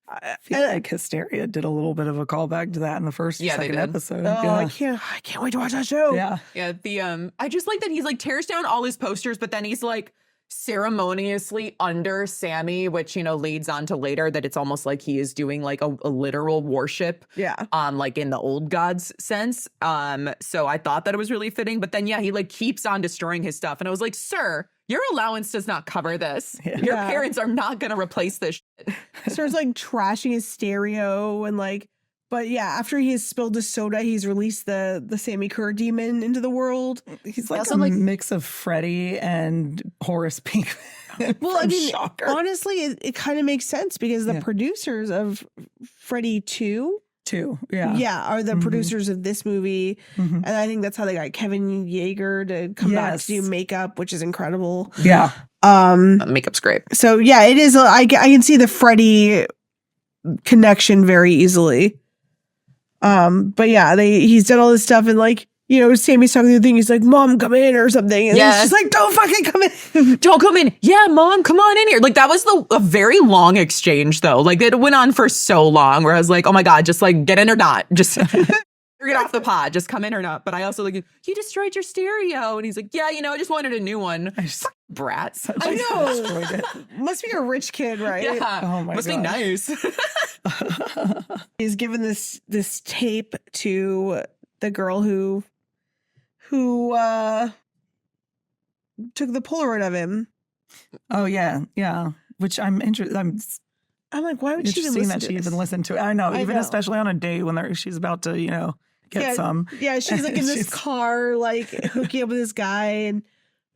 I feel like Hysteria did a little bit of a callback to that in the first Yeah, they second did. episode. oh, yeah. I can't wait to watch that show. Yeah. Yeah, I just like that he's like tears down all his posters, but then he's like ceremoniously under Sammy, which leads on to later that it's almost like he is doing like a literal worship, Yeah. like in the old gods sense. So I thought that it was really fitting, but then he like keeps on destroying his stuff, and I was like, sir, your allowance does not cover this. Yeah. Your Yeah. parents are not going to replace this shit. Starts like trashing his stereo, and like, but yeah, after he has spilled the soda, he's released the Sammi Curr demon into the world. He's like Also, a like- mix of Freddy and Horace Pink. Well, I from mean, Shocker. honestly, it kind of makes sense because the Yeah. producers of Freddy 2, too. Yeah. are the Mhm. producers of this movie. Mhm. And I think that's how they got Kevin Yeager to come back to do Yes. makeup, which is incredible. Yeah. Makeup's great. So yeah, it is. I can see the Freddy connection very easily. But yeah, he's done all this stuff, and like, Sammy's talking to the thing. He's like, "Mom, come in," or something. And Yes. she's like, "Don't fucking come in." Don't come in. Yeah, Mom, come on in here. Like that was a very long exchange though. Like it went on for so long where I was like, oh my God, just like get in or not. Just get off the pod. Just come in or not. But I also like, you destroyed your stereo. And he's like, yeah, I just wanted a new one. I just Brats. I know. destroyed it. Must be a rich kid, right? Yeah. Oh my Must be gosh. nice. He's given this tape to the girl who took the Polaroid of him. Oh yeah, yeah. Which I'm interested. I'm I'm like, why would she even interesting listen that to she this? even listened to it. I know, I even know. especially on a date when she's about to, get Yeah, some. Yeah, she's like in this She's- car, like hooking up with this guy,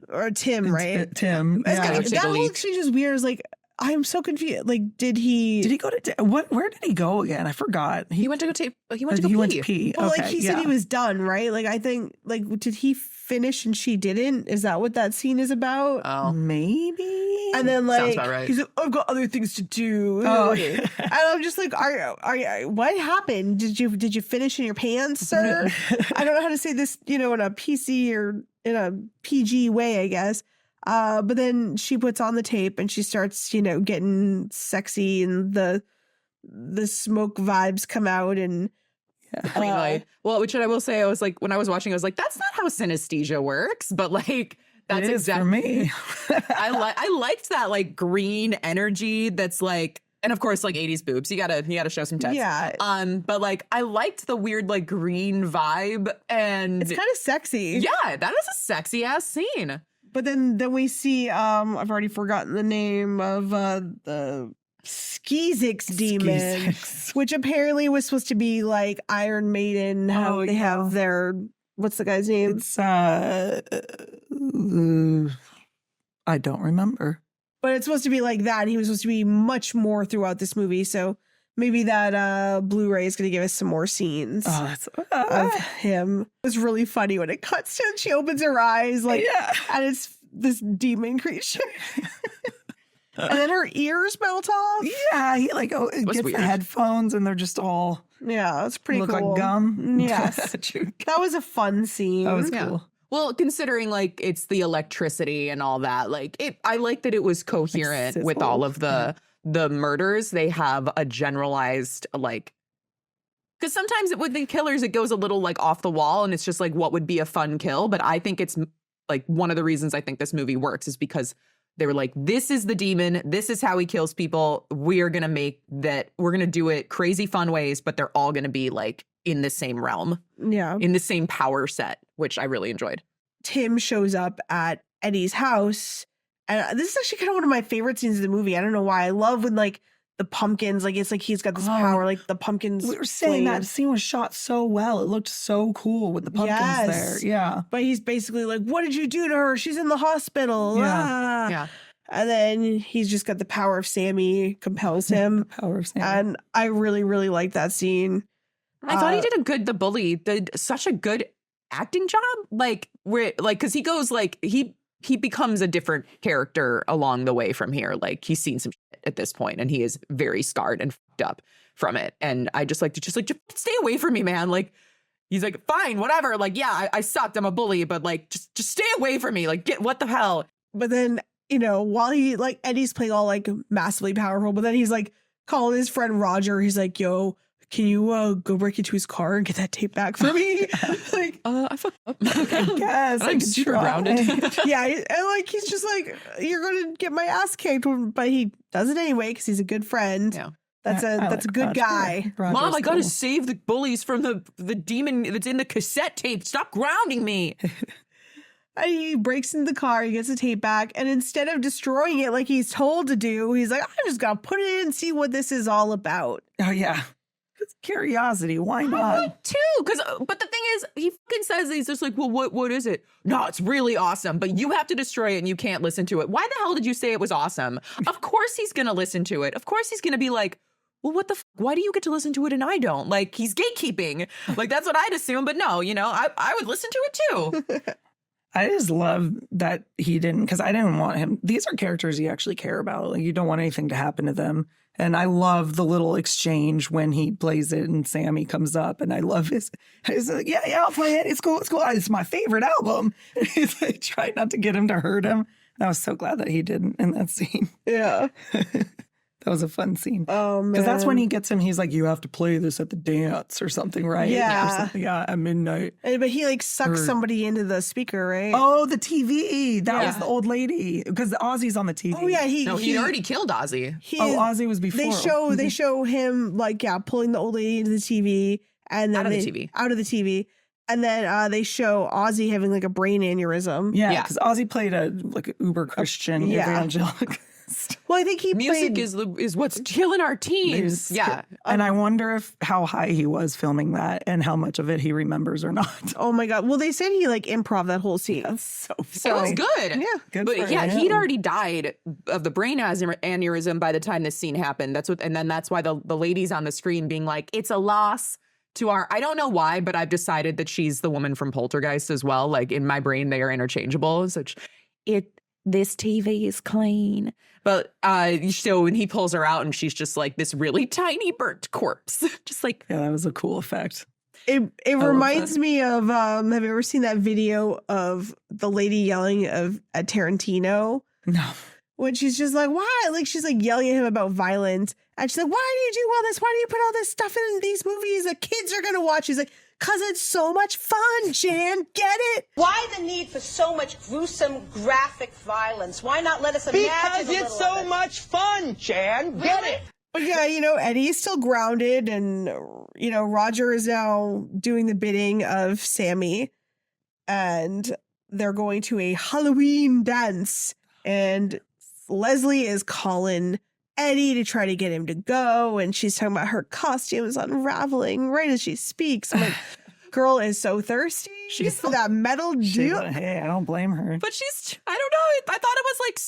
or Tim, right? Tim. It's Yeah. gotta That take a whole leak. exchange is weird. It's like, I'm so confused. Like, did he? Did he go to where did he go again? I forgot. He went to go He went to pee. Well, okay, like he yeah. said he was done, right? Like I think, like, did he finish and she didn't? Is that what that scene is about? Oh. Maybe. And then Sounds like about right. he's like, I've got other things to do. Oh, And I'm just like, what happened? Did you finish in your pants, sir? I don't know how to say this, in a PC or in a PG way, I guess. But then she puts on the tape and she starts, getting sexy, and the smoke vibes come out, and Green light. Well, which I will say, I was like, when I was watching, I was like, that's not how synesthesia works. But like, that's It is exactly for me. I liked that like green energy that's like And of course, like 80s boobs. You gotta show some tits. Yeah. But like I liked the weird like green vibe, and It's kind of sexy. yeah, that is a sexy ass scene. But then we see I've already forgotten the name of the Skeezix demon, which apparently was supposed to be like Iron Maiden. How they have their, what's the guy's name? It's I don't remember. But it's supposed to be like that. He was supposed to be much more throughout this movie. So maybe that Blu-ray is going to give us some more scenes of him. It was really funny when it cuts to and she opens her eyes and it's this demon creature. And then her ears melt off. Yeah, he like gets weird. the headphones and they're just all It's pretty look cool. like gum. Yes. That was a fun scene. That was Yeah. cool. Well, considering like it's the electricity and all that, like I like that it was coherent with all of the murders. They have a generalized like, because sometimes with the killers it goes a little like off the wall and it's just like what would be a fun kill. But I think it's like one of the reasons I think this movie works is because they were like, this is the demon. This is how he kills people. We're going to do it crazy fun ways, but they're all going to be like in the same realm. Yeah. In the same power set, which I really enjoyed. Tim shows up at Eddie's house. And this is actually kind of one of my favorite scenes of the movie. I don't know why. I love when like the pumpkins, like it's like he's got this power, like the pumpkins. We were saying that flame. scene was shot so well. It looked so cool with the pumpkins there. Yeah. But he's basically like, what did you do to her? She's in the hospital. Yeah. Yeah. And then he's just got the power of Sammy compels him. Power of Sammy. And I really, really like that scene. I thought he did the bully did such a good acting job. Like because he goes like he becomes a different character along the way from here. Like he's seen some shit at this point and he is very scarred and fucked up from it. And I just like to just stay away from me, man. Like he's like, fine, whatever. Like, yeah, I sucked. I'm a bully, but like just stay away from me. Like what the hell? But then, while he like Eddie's playing all like massively powerful, but then he's like calling his friend Roger. He's like, yo, can you go break into his car and get that tape back for me? Like, I fucked up. Yes, I'm super grounded. yeah, and like he's just like, you're gonna get my ass kicked, but he does it anyway because he's a good friend. Yeah. That's a good guy. Mom, I gotta save the bullies from the demon that's in the cassette tape. Stop grounding me. And he breaks into the car, he gets the tape back, and instead of destroying it like he's told to do, he's like, I just gotta put it in and see what this is all about. Oh yeah. It's curiosity. Why not? Too, but the thing is, he fucking says he's just like, well, what is it? No, it's really awesome, but you have to destroy it and you can't listen to it. Why the hell did you say it was awesome? Of course he's gonna listen to it. Of course he's gonna be like, well, what the why do you get to listen to it and I don't? Like he's gatekeeping. Like that's what I'd assume, but no, I would listen to it too. I just love that he didn't, because I didn't want him. These are characters you actually care about. Like, you don't want anything to happen to them. And I love the little exchange when he plays it and Sammy comes up. And I love his like, yeah, I'll play it. It's cool. It's cool. It's my favorite album. And he's like trying not to get him to hurt him. And I was so glad that he didn't in that scene. Yeah. That was a fun scene. Oh, man. Because that's when he gets him. He's like, you have to play this at the dance or something, right? Yeah. Yeah, at midnight. But he like sucks somebody into the speaker, right? Oh, the TV. That was the old lady. Because Ozzy's on the TV. Oh, yeah. He'd already killed Ozzy. Ozzy was before. They show him like, pulling the old lady into the TV. And then out of the TV. And then they show Ozzy having like a brain aneurysm. Yeah, because Ozzy played an uber Christian evangelical. Well, I think he music played... is what's killing our teens. Yeah. And I wonder how high he was filming that and how much of it he remembers or not. Oh my God. Well, they said he like improv that whole scene. That's so It was good. Yeah. Good But for yeah, him. he'd already died of the brain aneurysm by the time this scene happened. That's why the lady's on the screen being like, it's a loss to our, I don't know why, but I've decided that she's the woman from Poltergeist as well. Like in my brain, they are interchangeable. So this TV is clean. But so when he pulls her out and she's just like this really tiny burnt corpse, just like. Yeah, that was a cool effect. It reminds me of, have you ever seen that video of the lady yelling at Tarantino? No. When she's just like, why? Like, she's like yelling at him about violence. And she's like, why do you do all this? Why do you put all this stuff in these movies that kids are going to watch? He's like, because it's so much fun, Jan. Get it? Why the need for so much gruesome, graphic violence? Why not let us imagine Because it's so much fun, Jan. Get it? But yeah, Eddie's still grounded, and Roger is now doing the bidding of Sammy, and they're going to a Halloween dance, and Leslie is calling Eddie to try to get him to go, and she's talking about her costume is unraveling right as she speaks. I'm like, girl is so thirsty. She's for that metal juke. Hey, I don't blame her. But I don't know.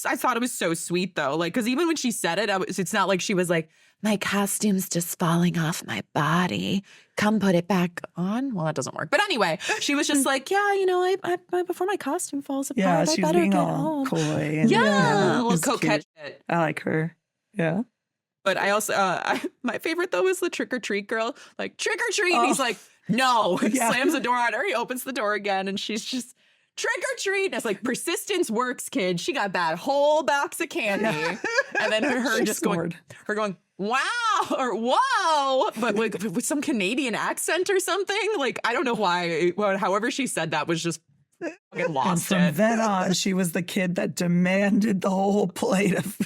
I thought it was so sweet though. Like, because even when she said it, it's not like she was like, my costume's just falling off my body. Come put it back on. Well, that doesn't work. But anyway, she was just like, yeah, I before my costume falls apart, Yeah, I she's better being get all home. coy. And, Yeah, a little it's coquette cute. shit. I like her. Yeah. But I also, my favorite though was the trick or treat girl. Like, trick or treat. And he's Oh. like, no. He Yeah. slams the door on her. He opens the door again, and she's just, trick or treat. And it's like, persistence works, kid. She got that whole box of candy. And then her She just scored. going, wow, or whoa, but like with some Canadian accent or something. Like, I don't know why. However she said that was just fucking And lost from it. then on, she was the kid that demanded the whole plate of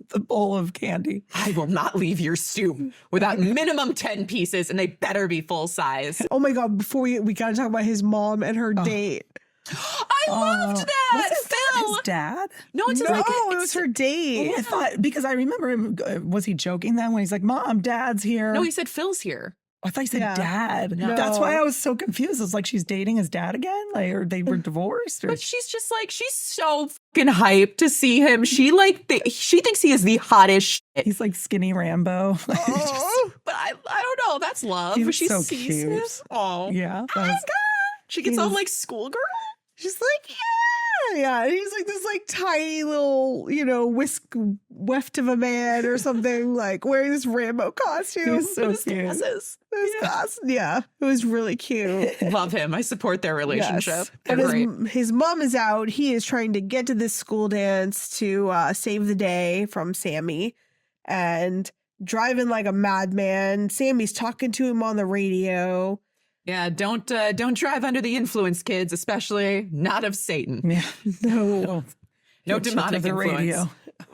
the bowl of candy. I will not leave your soup without minimum 10 pieces, and they better be full size. Oh my God, before we got to talk about his mom and her date. I loved that. Was Phil. his dad? No, it's No, like it was her date. I thought, because I remember him, was he joking then when he's like, Mom, Dad's here? No, he said Phil's here. I thought he said Yeah. Dad. No. That's why I was so confused. It's like she's dating his dad again? Like, or they were divorced? Or But she's just like, she's so fucking hyped to see him. She she thinks he is the hottest shit. he's like skinny Rambo. Oh. But I don't know. That's love. He was She so sees cute. him. Oh, Yeah. Oh my God. She gets He all was- like schoolgirl. She's like, yeah. And he's like this like tiny little, whisk weft of a man or something, like wearing this Rambo costume. He was so With his cute. glasses. Yeah, it was really cute. Love him. I support their relationship. Yes. They're But great. his mom is out. He is trying to get to this school dance to save the day from Sammy, and driving like a madman. Sammy's talking to him on the radio. Yeah, don't drive under the influence, kids, especially not of Satan. Yeah. No. No Check demonic the influence. radio.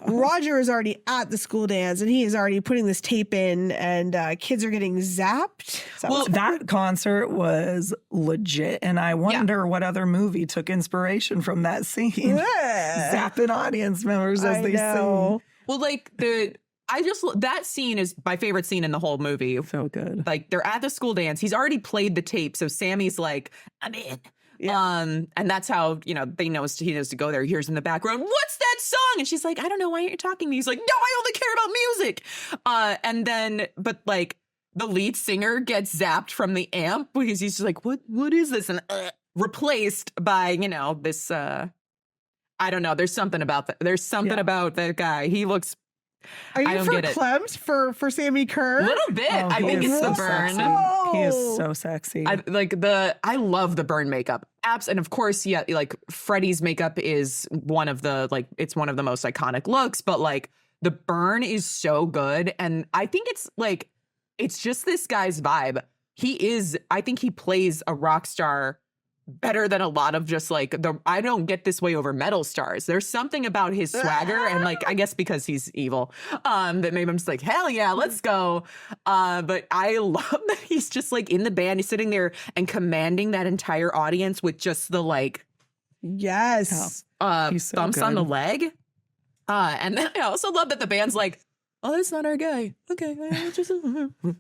Roger is already at the school dance, and he is already putting this tape in, and kids are getting zapped. Is that Well, what's- that concert was legit, and I wonder what other movie took inspiration from that scene. Yeah. Zapping audience members as I they know. Well, like that scene is my favorite scene in the whole movie. sing. So good. Like, they're at the school dance. He's already played the tape, so Sammy's like, I'm in. Yeah. And that's how, he knows to go there. He hears in the background, what's that song? And she's like, I don't know, why aren't you talking to me? He's like, no, I only care about music. And then, but like, the lead singer gets zapped from the amp because he's just like, what is this? And replaced by, this, I don't know. There's something about that. There's something about that guy. He looks Are I you don't get it. verklempt for Sammi Curr? a little bit. Oh, I he think is it's the so burn. sexy. He is Oh. so sexy. I love the burn makeup. And of course, yeah, like Freddie's makeup is one of the one of the most iconic looks, but like the burn is so good. And I think it's just this guy's vibe. I think he plays a rock star better than a lot of just like I don't get this way over metal stars. There's something about his swagger, and like I guess because he's evil, that made him just like, hell yeah, let's go. But I love that he's just like in the band, he's sitting there and commanding that entire audience with just the like Yes. He's so thumps on the good. leg. And then I also love that the band's like, oh, that's not our guy. Okay,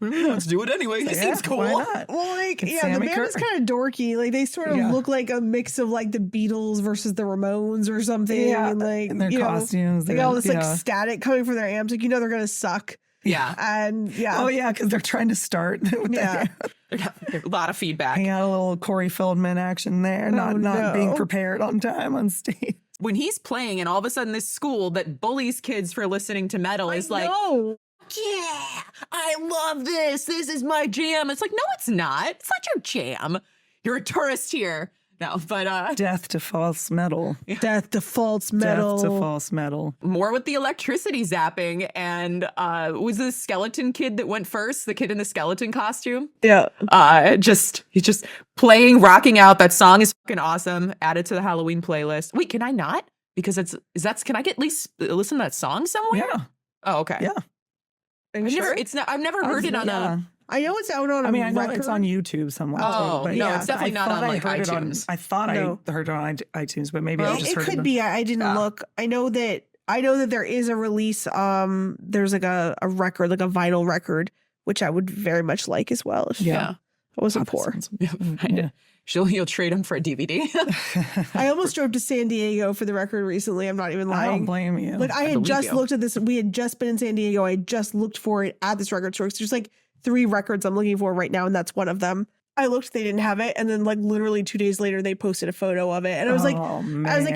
let's do it anyway. He seems cool. Why not? Well, like, It's yeah, the Sammi band is Curr. kind of dorky. Like, they sort of Yeah. look like a mix of like the Beatles versus the Ramones or something. Yeah, and like in their costumes. they got all this like yeah. static coming from their amps. Like, they're gonna suck. Yeah. And yeah, Oh yeah, because they're trying to start. With Yeah. A lot of feedback. Hang out a little Corey Feldman action there, not no. being prepared on time on stage. When he's playing and all of a sudden this school that bullies kids for listening to metal is like, no. yeah, I love this. This is my jam. It's like, no, it's not. It's not your jam. You're a tourist here. No, but Death to false metal. Death to false metal. Death to false metal. more with the electricity zapping. And was the skeleton kid that went first, the kid in the skeleton costume? Yeah. He's just playing, rocking out. That song is fucking awesome. Added to the Halloween playlist. Wait, can I not? Because can I get at least listen to that song somewhere? Yeah. Oh, okay. Yeah. I've never heard it on a. I know it's out on I mean, I know record. it's on YouTube somewhere. Oh, too, but no, yeah, it's definitely not on like iTunes. I thought No. I heard it on iTunes, but maybe I just It heard could it. be. I didn't look. I know that there is a release. There's like a record, like a vinyl record, which I would very much like as well. If Yeah. I wasn't poor. Yeah. You'll trade him for a DVD. I almost drove to San Diego for the record recently. I'm not even I don't lying. blame you. Like I had believe just you. looked at this. We had just been in San Diego. I had just looked for it at this record store. So there's like 3 records I'm looking for right now, and that's one of them. I looked, they didn't have it, and then like literally 2 days later, they posted a photo of it, and I was like,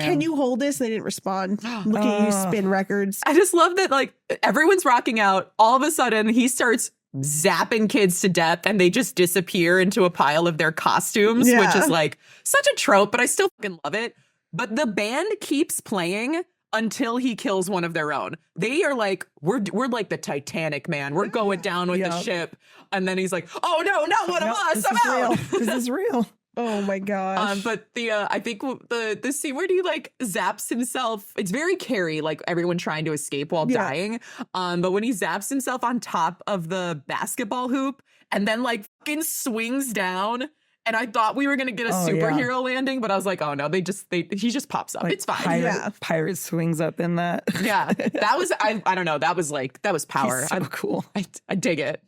"Can you hold this?" And they didn't respond. Looking at you spin records. I just love that, like, everyone's rocking out. All of a sudden, he starts zapping kids to death and they just disappear into a pile of their costumes, Yeah. which is like such a trope, but I still fucking love it. But the band keeps playing until he kills one of their own. They are like, we're like the Titanic, man. We're going down with the ship. And then he's like, oh no, not one of us. I'm out. This is real. Oh my gosh! But I think the scene where he like zaps himself, it's very Carrie, like everyone trying to escape while dying. But when he zaps himself on top of the basketball hoop and then like fucking swings down, and I thought we were gonna get a superhero landing, but I was like, oh no, he just pops up. Like it's fine. Pirate swings up in that. Yeah, that was I don't know. That was power. He's so cool. I dig it.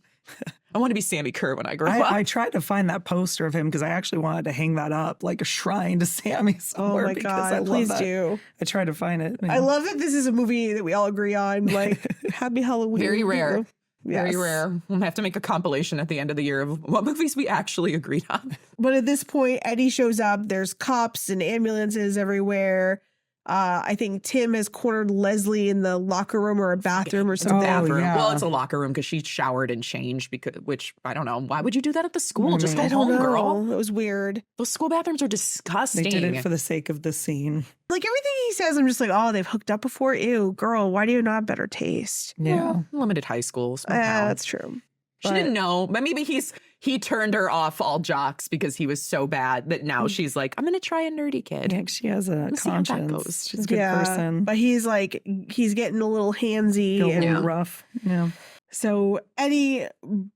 I want to be Sammi Curr when I grow up. I tried to find that poster of him because I actually wanted to hang that up like a shrine to Sammy somewhere. Oh my because god! Please that. do. I tried to find it. I love that this is a movie that we all agree on. Like, Happy Halloween. Very rare. Yes. Very rare. We'll have to make a compilation at the end of the year of what movies we actually agreed on. But at this point, Eddie shows up. There's cops and ambulances everywhere. I think Tim has cornered Leslie in the locker room or a bathroom or something. Bathroom. yeah. Well, it's a locker room because she showered and changed. Which I don't know. Why would you do that at the school? Just go I home, don't know. girl. It was weird. Those school bathrooms are disgusting. They did it for the sake of the scene. Like everything he says, I'm just like, oh, they've hooked up before. Ew, girl, why do you not have better taste? Yeah. Limited high school. Small town. That's true. She didn't know, but maybe he turned her off all jocks because he was so bad that now she's like, I'm gonna try a nerdy kid. Yeah, she has a Let's see how that conscience. goes. She's a good person. But he's getting a little handsy. A And little rough. Yeah. so Eddie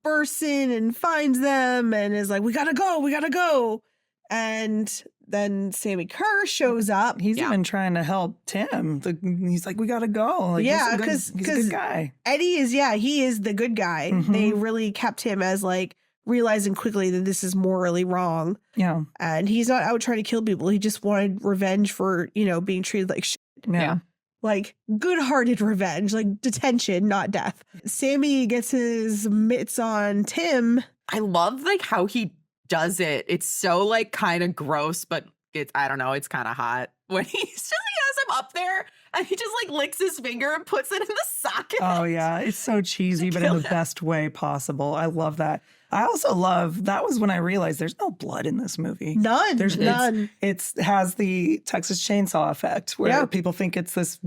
bursts in and finds them and is like, we gotta go. And then Sammi Curr shows up. He's even trying to help Tim. He's like, we got to go. Like, Yeah, he's a good guy. Eddie he is the good guy. Mhm. They really kept him as like realizing quickly that this is morally wrong. Yeah. And he's not out trying to kill people. He just wanted revenge for, being treated like shit. Yeah. Like good-hearted revenge, like detention, not death. Sammy gets his mitts on Tim. I love like how he does it. It's so like kind of gross, but I don't know, it's kind of hot when he has him up there and he just like licks his finger and puts it in the socket. Oh, yeah. It's so cheesy, but in the best way possible. I love that. I also love, that was when I realized there's no blood in this movie. None. There's none. It has the Texas Chainsaw effect where people think it's this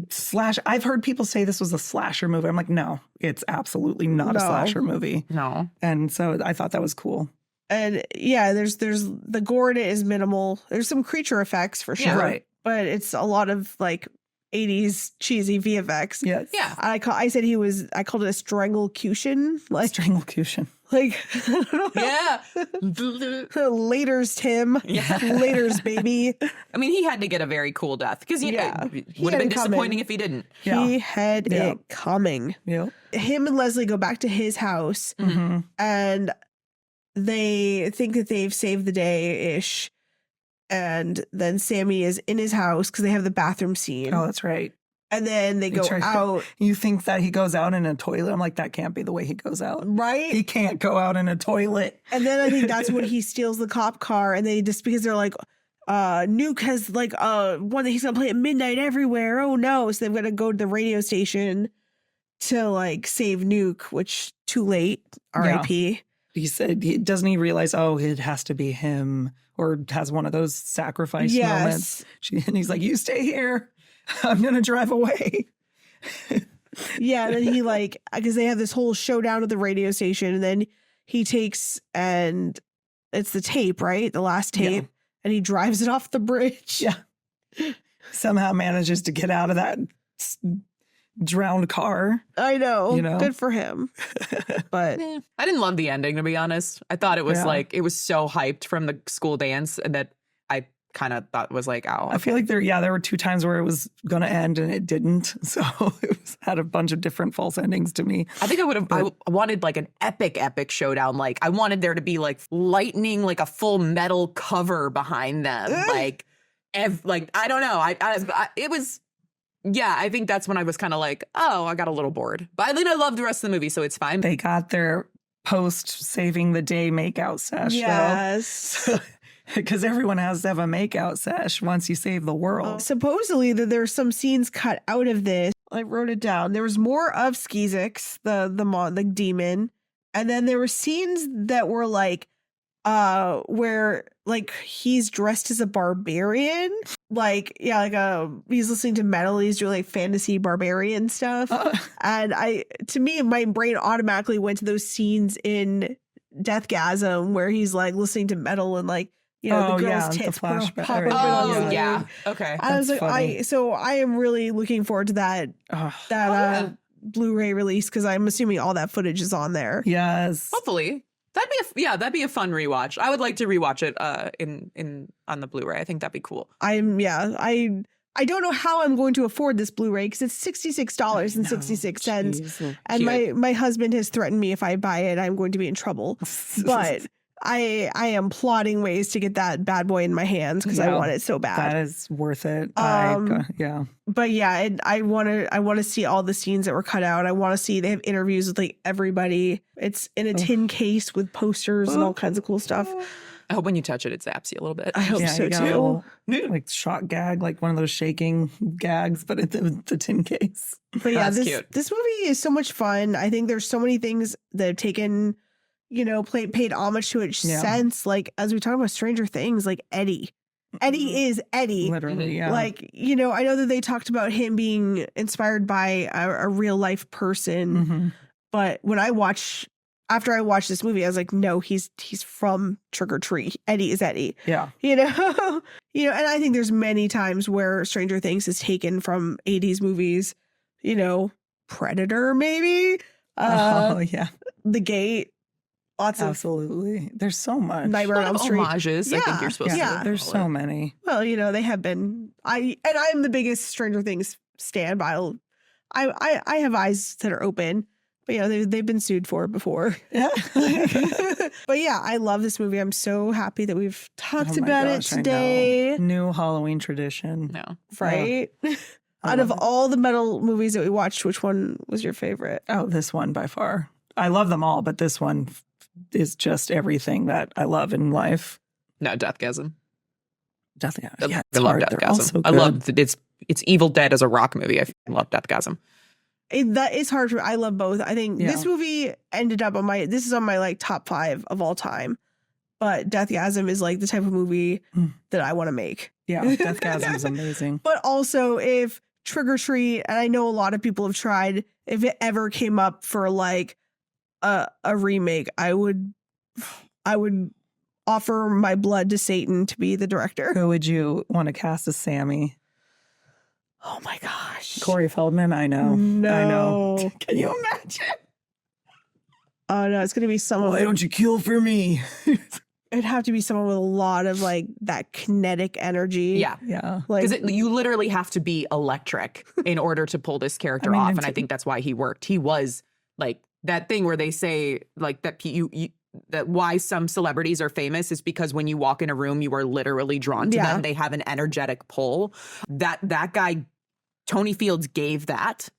slash. I've heard people say this was a slasher movie. I'm like, no, it's absolutely not a slasher movie. No. And so I thought that was cool. And yeah, there's the gore in it is minimal. There's some creature effects for sure. Yeah, right. But it's a lot of like 80s cheesy VFX. Yes. Yeah. I called it a stranglecution. Like Stranglecution. like I don't know. Yeah. Laters Tim. Yeah. Laters baby. I mean, he had to get a very cool death because He would had have been it disappointing coming. if he didn't. Yeah. He had Yeah. it coming. Yeah. Him and Leslie go back to his house Mm-hmm. and they think that they've saved the day-ish. And then Sammy is in his house because they have the bathroom scene. Oh, that's right. And then they go out. You think that he goes out in a toilet? I'm like, that can't be the way he goes out. Right? He can't go out in a toilet. And then I think that's when he steals the cop car. And they just, because they're like, Nuke has like one that he's going to play at midnight everywhere. Oh no. So they've got to go to the radio station to like save Nuke, which too late. R.I.P. He said, doesn't he realize, oh, it has to be him, or has one of those sacrifice moments. And he's like, you stay here. I'm going to drive away. Yeah. And then he like, because they have this whole showdown at the radio station. And then he takes, and it's the tape, right? The last tape. Yeah. And he drives it off the bridge. Yeah. Somehow manages to get out of that drowned car. I know. You know? Good for him. But I didn't love the ending, to be honest. I thought it was Yeah. like, it was so hyped from the school dance and that I kind of thought was like, oh, I feel like there were 2 times where it was going to end and it didn't. So had a bunch of different false endings to me. I think I wanted like an epic showdown. Like I wanted there to be like lightning, like a full metal cover behind them. Like I don't know. It was, yeah, I think that's when I was kind of like, oh, I got a little bored. But I think I loved the rest of the movie, so it's fine. They got their post saving the day makeout sesh. yes. Because everyone has to have a makeout sesh once you save the world. Supposedly that there's some scenes cut out of this. I wrote it down. There was more of Skeezix, the demon, and then there were scenes that were like where like he's dressed as a barbarian. Like he's listening to metal, he's doing like fantasy barbarian stuff. And to me, my brain automatically went to those scenes in Deathgasm where he's like listening to metal and like, you know, the girl's tits pop open. Oh, yeah. Okay. I was like, I am really looking forward to that Blu-ray release because I'm assuming all that footage is on there. Yes. Hopefully. That'd be a fun rewatch. I would like to rewatch it on the Blu-ray. I think that'd be cool. I don't know how I'm going to afford this Blu-ray because it's $66.66. And my husband has threatened me if I buy it, I'm going to be in trouble. But I am plotting ways to get that bad boy in my hands because I want it so bad. That is worth it. Yeah. But yeah, I want to see all the scenes that were cut out. I want to see, they have interviews with like everybody. It's in a tin case with posters and all kinds of cool stuff. I hope when you touch it, it zaps you a little bit. I hope so you got a too. little, like shot gag, like one of those shaking gags, but it's the tin case. But yeah, That's cute. this movie is so much fun. I think there's so many things that have taken, you know, paid homage to it since, like, as we talk about Stranger Things, like Eddie. Eddie is Eddie. Literally, yeah. Like, you know, I know that they talked about him being inspired by a real life person, but after I watched this movie, I was like, no, he's from Trick or Treat. Eddie is Eddie. Yeah. You know? And I think there's many times where Stranger Things is taken from 80s movies, you know, Predator maybe. Yeah. The Gate. Absolutely. There's so much. Nightmare on Elm Street. Homages, I think you're supposed to. There's so many. Well, you know, they have been. I am the biggest Stranger Things stan, but I have eyes that are open. But yeah, they've been sued for it before. Yeah. But yeah, I love this movie. I'm so happy that we've talked about it today. New Halloween tradition. No. Right? Out of all the metal movies that we watched, which one was your favorite? Oh, this one by far. I love them all, but this one is just everything that I love in life. No, Deathgasm. Deathgasm. Yeah, I love Deathgasm. I love it's Evil Dead as a rock movie. I love Deathgasm. That is hard I love both. I think this movie ended up this is on my like top 5 of all time. But Deathgasm is like the type of movie that I want to make. Yeah, Deathgasm is amazing. But also if Trick or Treat, and I know a lot of people have tried, if it ever came up for like a remake, I would offer my blood to Satan to be the director. Who would you want to cast as Sammy? Oh my gosh. Corey Feldman, I know. No. I know. Can you imagine? Oh no, it's gonna be someone. Why don't you kill for me? It'd have to be someone with a lot of like that kinetic energy. Yeah. Yeah. Like Because you literally have to be electric in order to pull this character off. And I think that's why he worked. He was like that thing where they say like that that why some celebrities are famous is because when you walk in a room, you are literally drawn to them. They have an energetic pull. That guy, Tony Fields, gave that.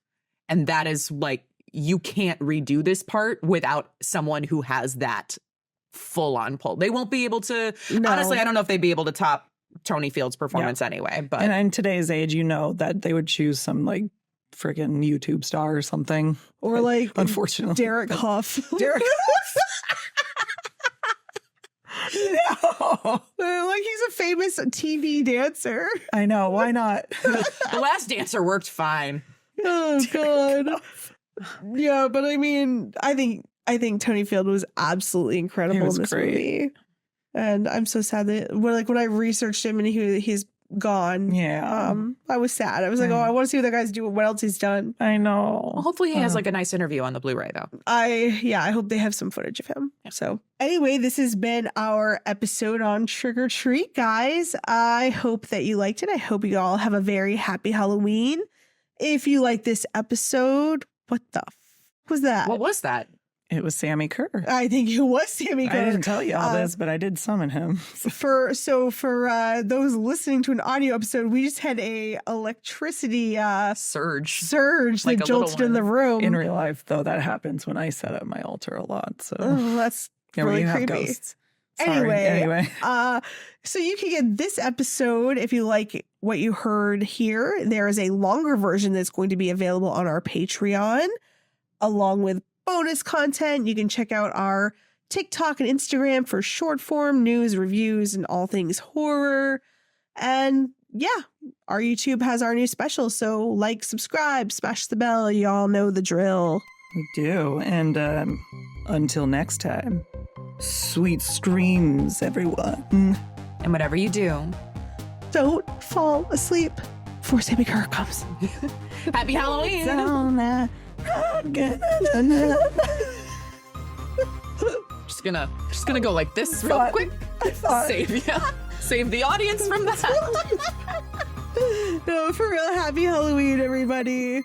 And that is like, you can't redo this part without someone who has that full on pull. They won't be able to. No. Honestly, I don't know if they'd be able to top Tony Fields' performance anyway. But and in today's age, you know that they would choose some like freaking YouTube star or something, or like unfortunately Derek Huff. Derek No, like he's a famous TV dancer. I know. Why not? The Last Dancer worked fine. Oh God. Yeah, but I mean, I think Tony Field was absolutely incredible in this movie, and I'm so sad that when I researched him and he's gone. Yeah. I was sad. I was like, oh, I want to see what that guy's doing, what else he's done. I know. Well, hopefully he has like a nice interview on the Blu-ray though. I hope they have some footage of him. So anyway, this has been our episode on Trick or Treat, guys. I hope that you liked it. I hope you all have a very happy Halloween. If you like this episode, what the was that? What was that? It was Sammi Curr. I think it was Sammi Curr. I didn't tell you all this, but I did summon him. For those listening to an audio episode, we just had a electricity Surge. that jolted in the room. In real life, though, that happens when I set up my altar a lot. So that's yeah, really we have creepy. ghosts. Sorry. Anyway, so you can get this episode if you like what you heard here. There is a longer version that's going to be available on our Patreon, along with bonus content. You can check out our TikTok and Instagram for short form news, reviews, and all things horror. And yeah, our YouTube has our new special. So like, subscribe, smash the bell. Y'all know the drill. We do. And until next time, sweet screams, everyone. And whatever you do, Don't fall asleep before Sammi Curr comes. happy Halloween. Just gonna go like this real quick. Save the audience from that. No, for real, happy Halloween, everybody.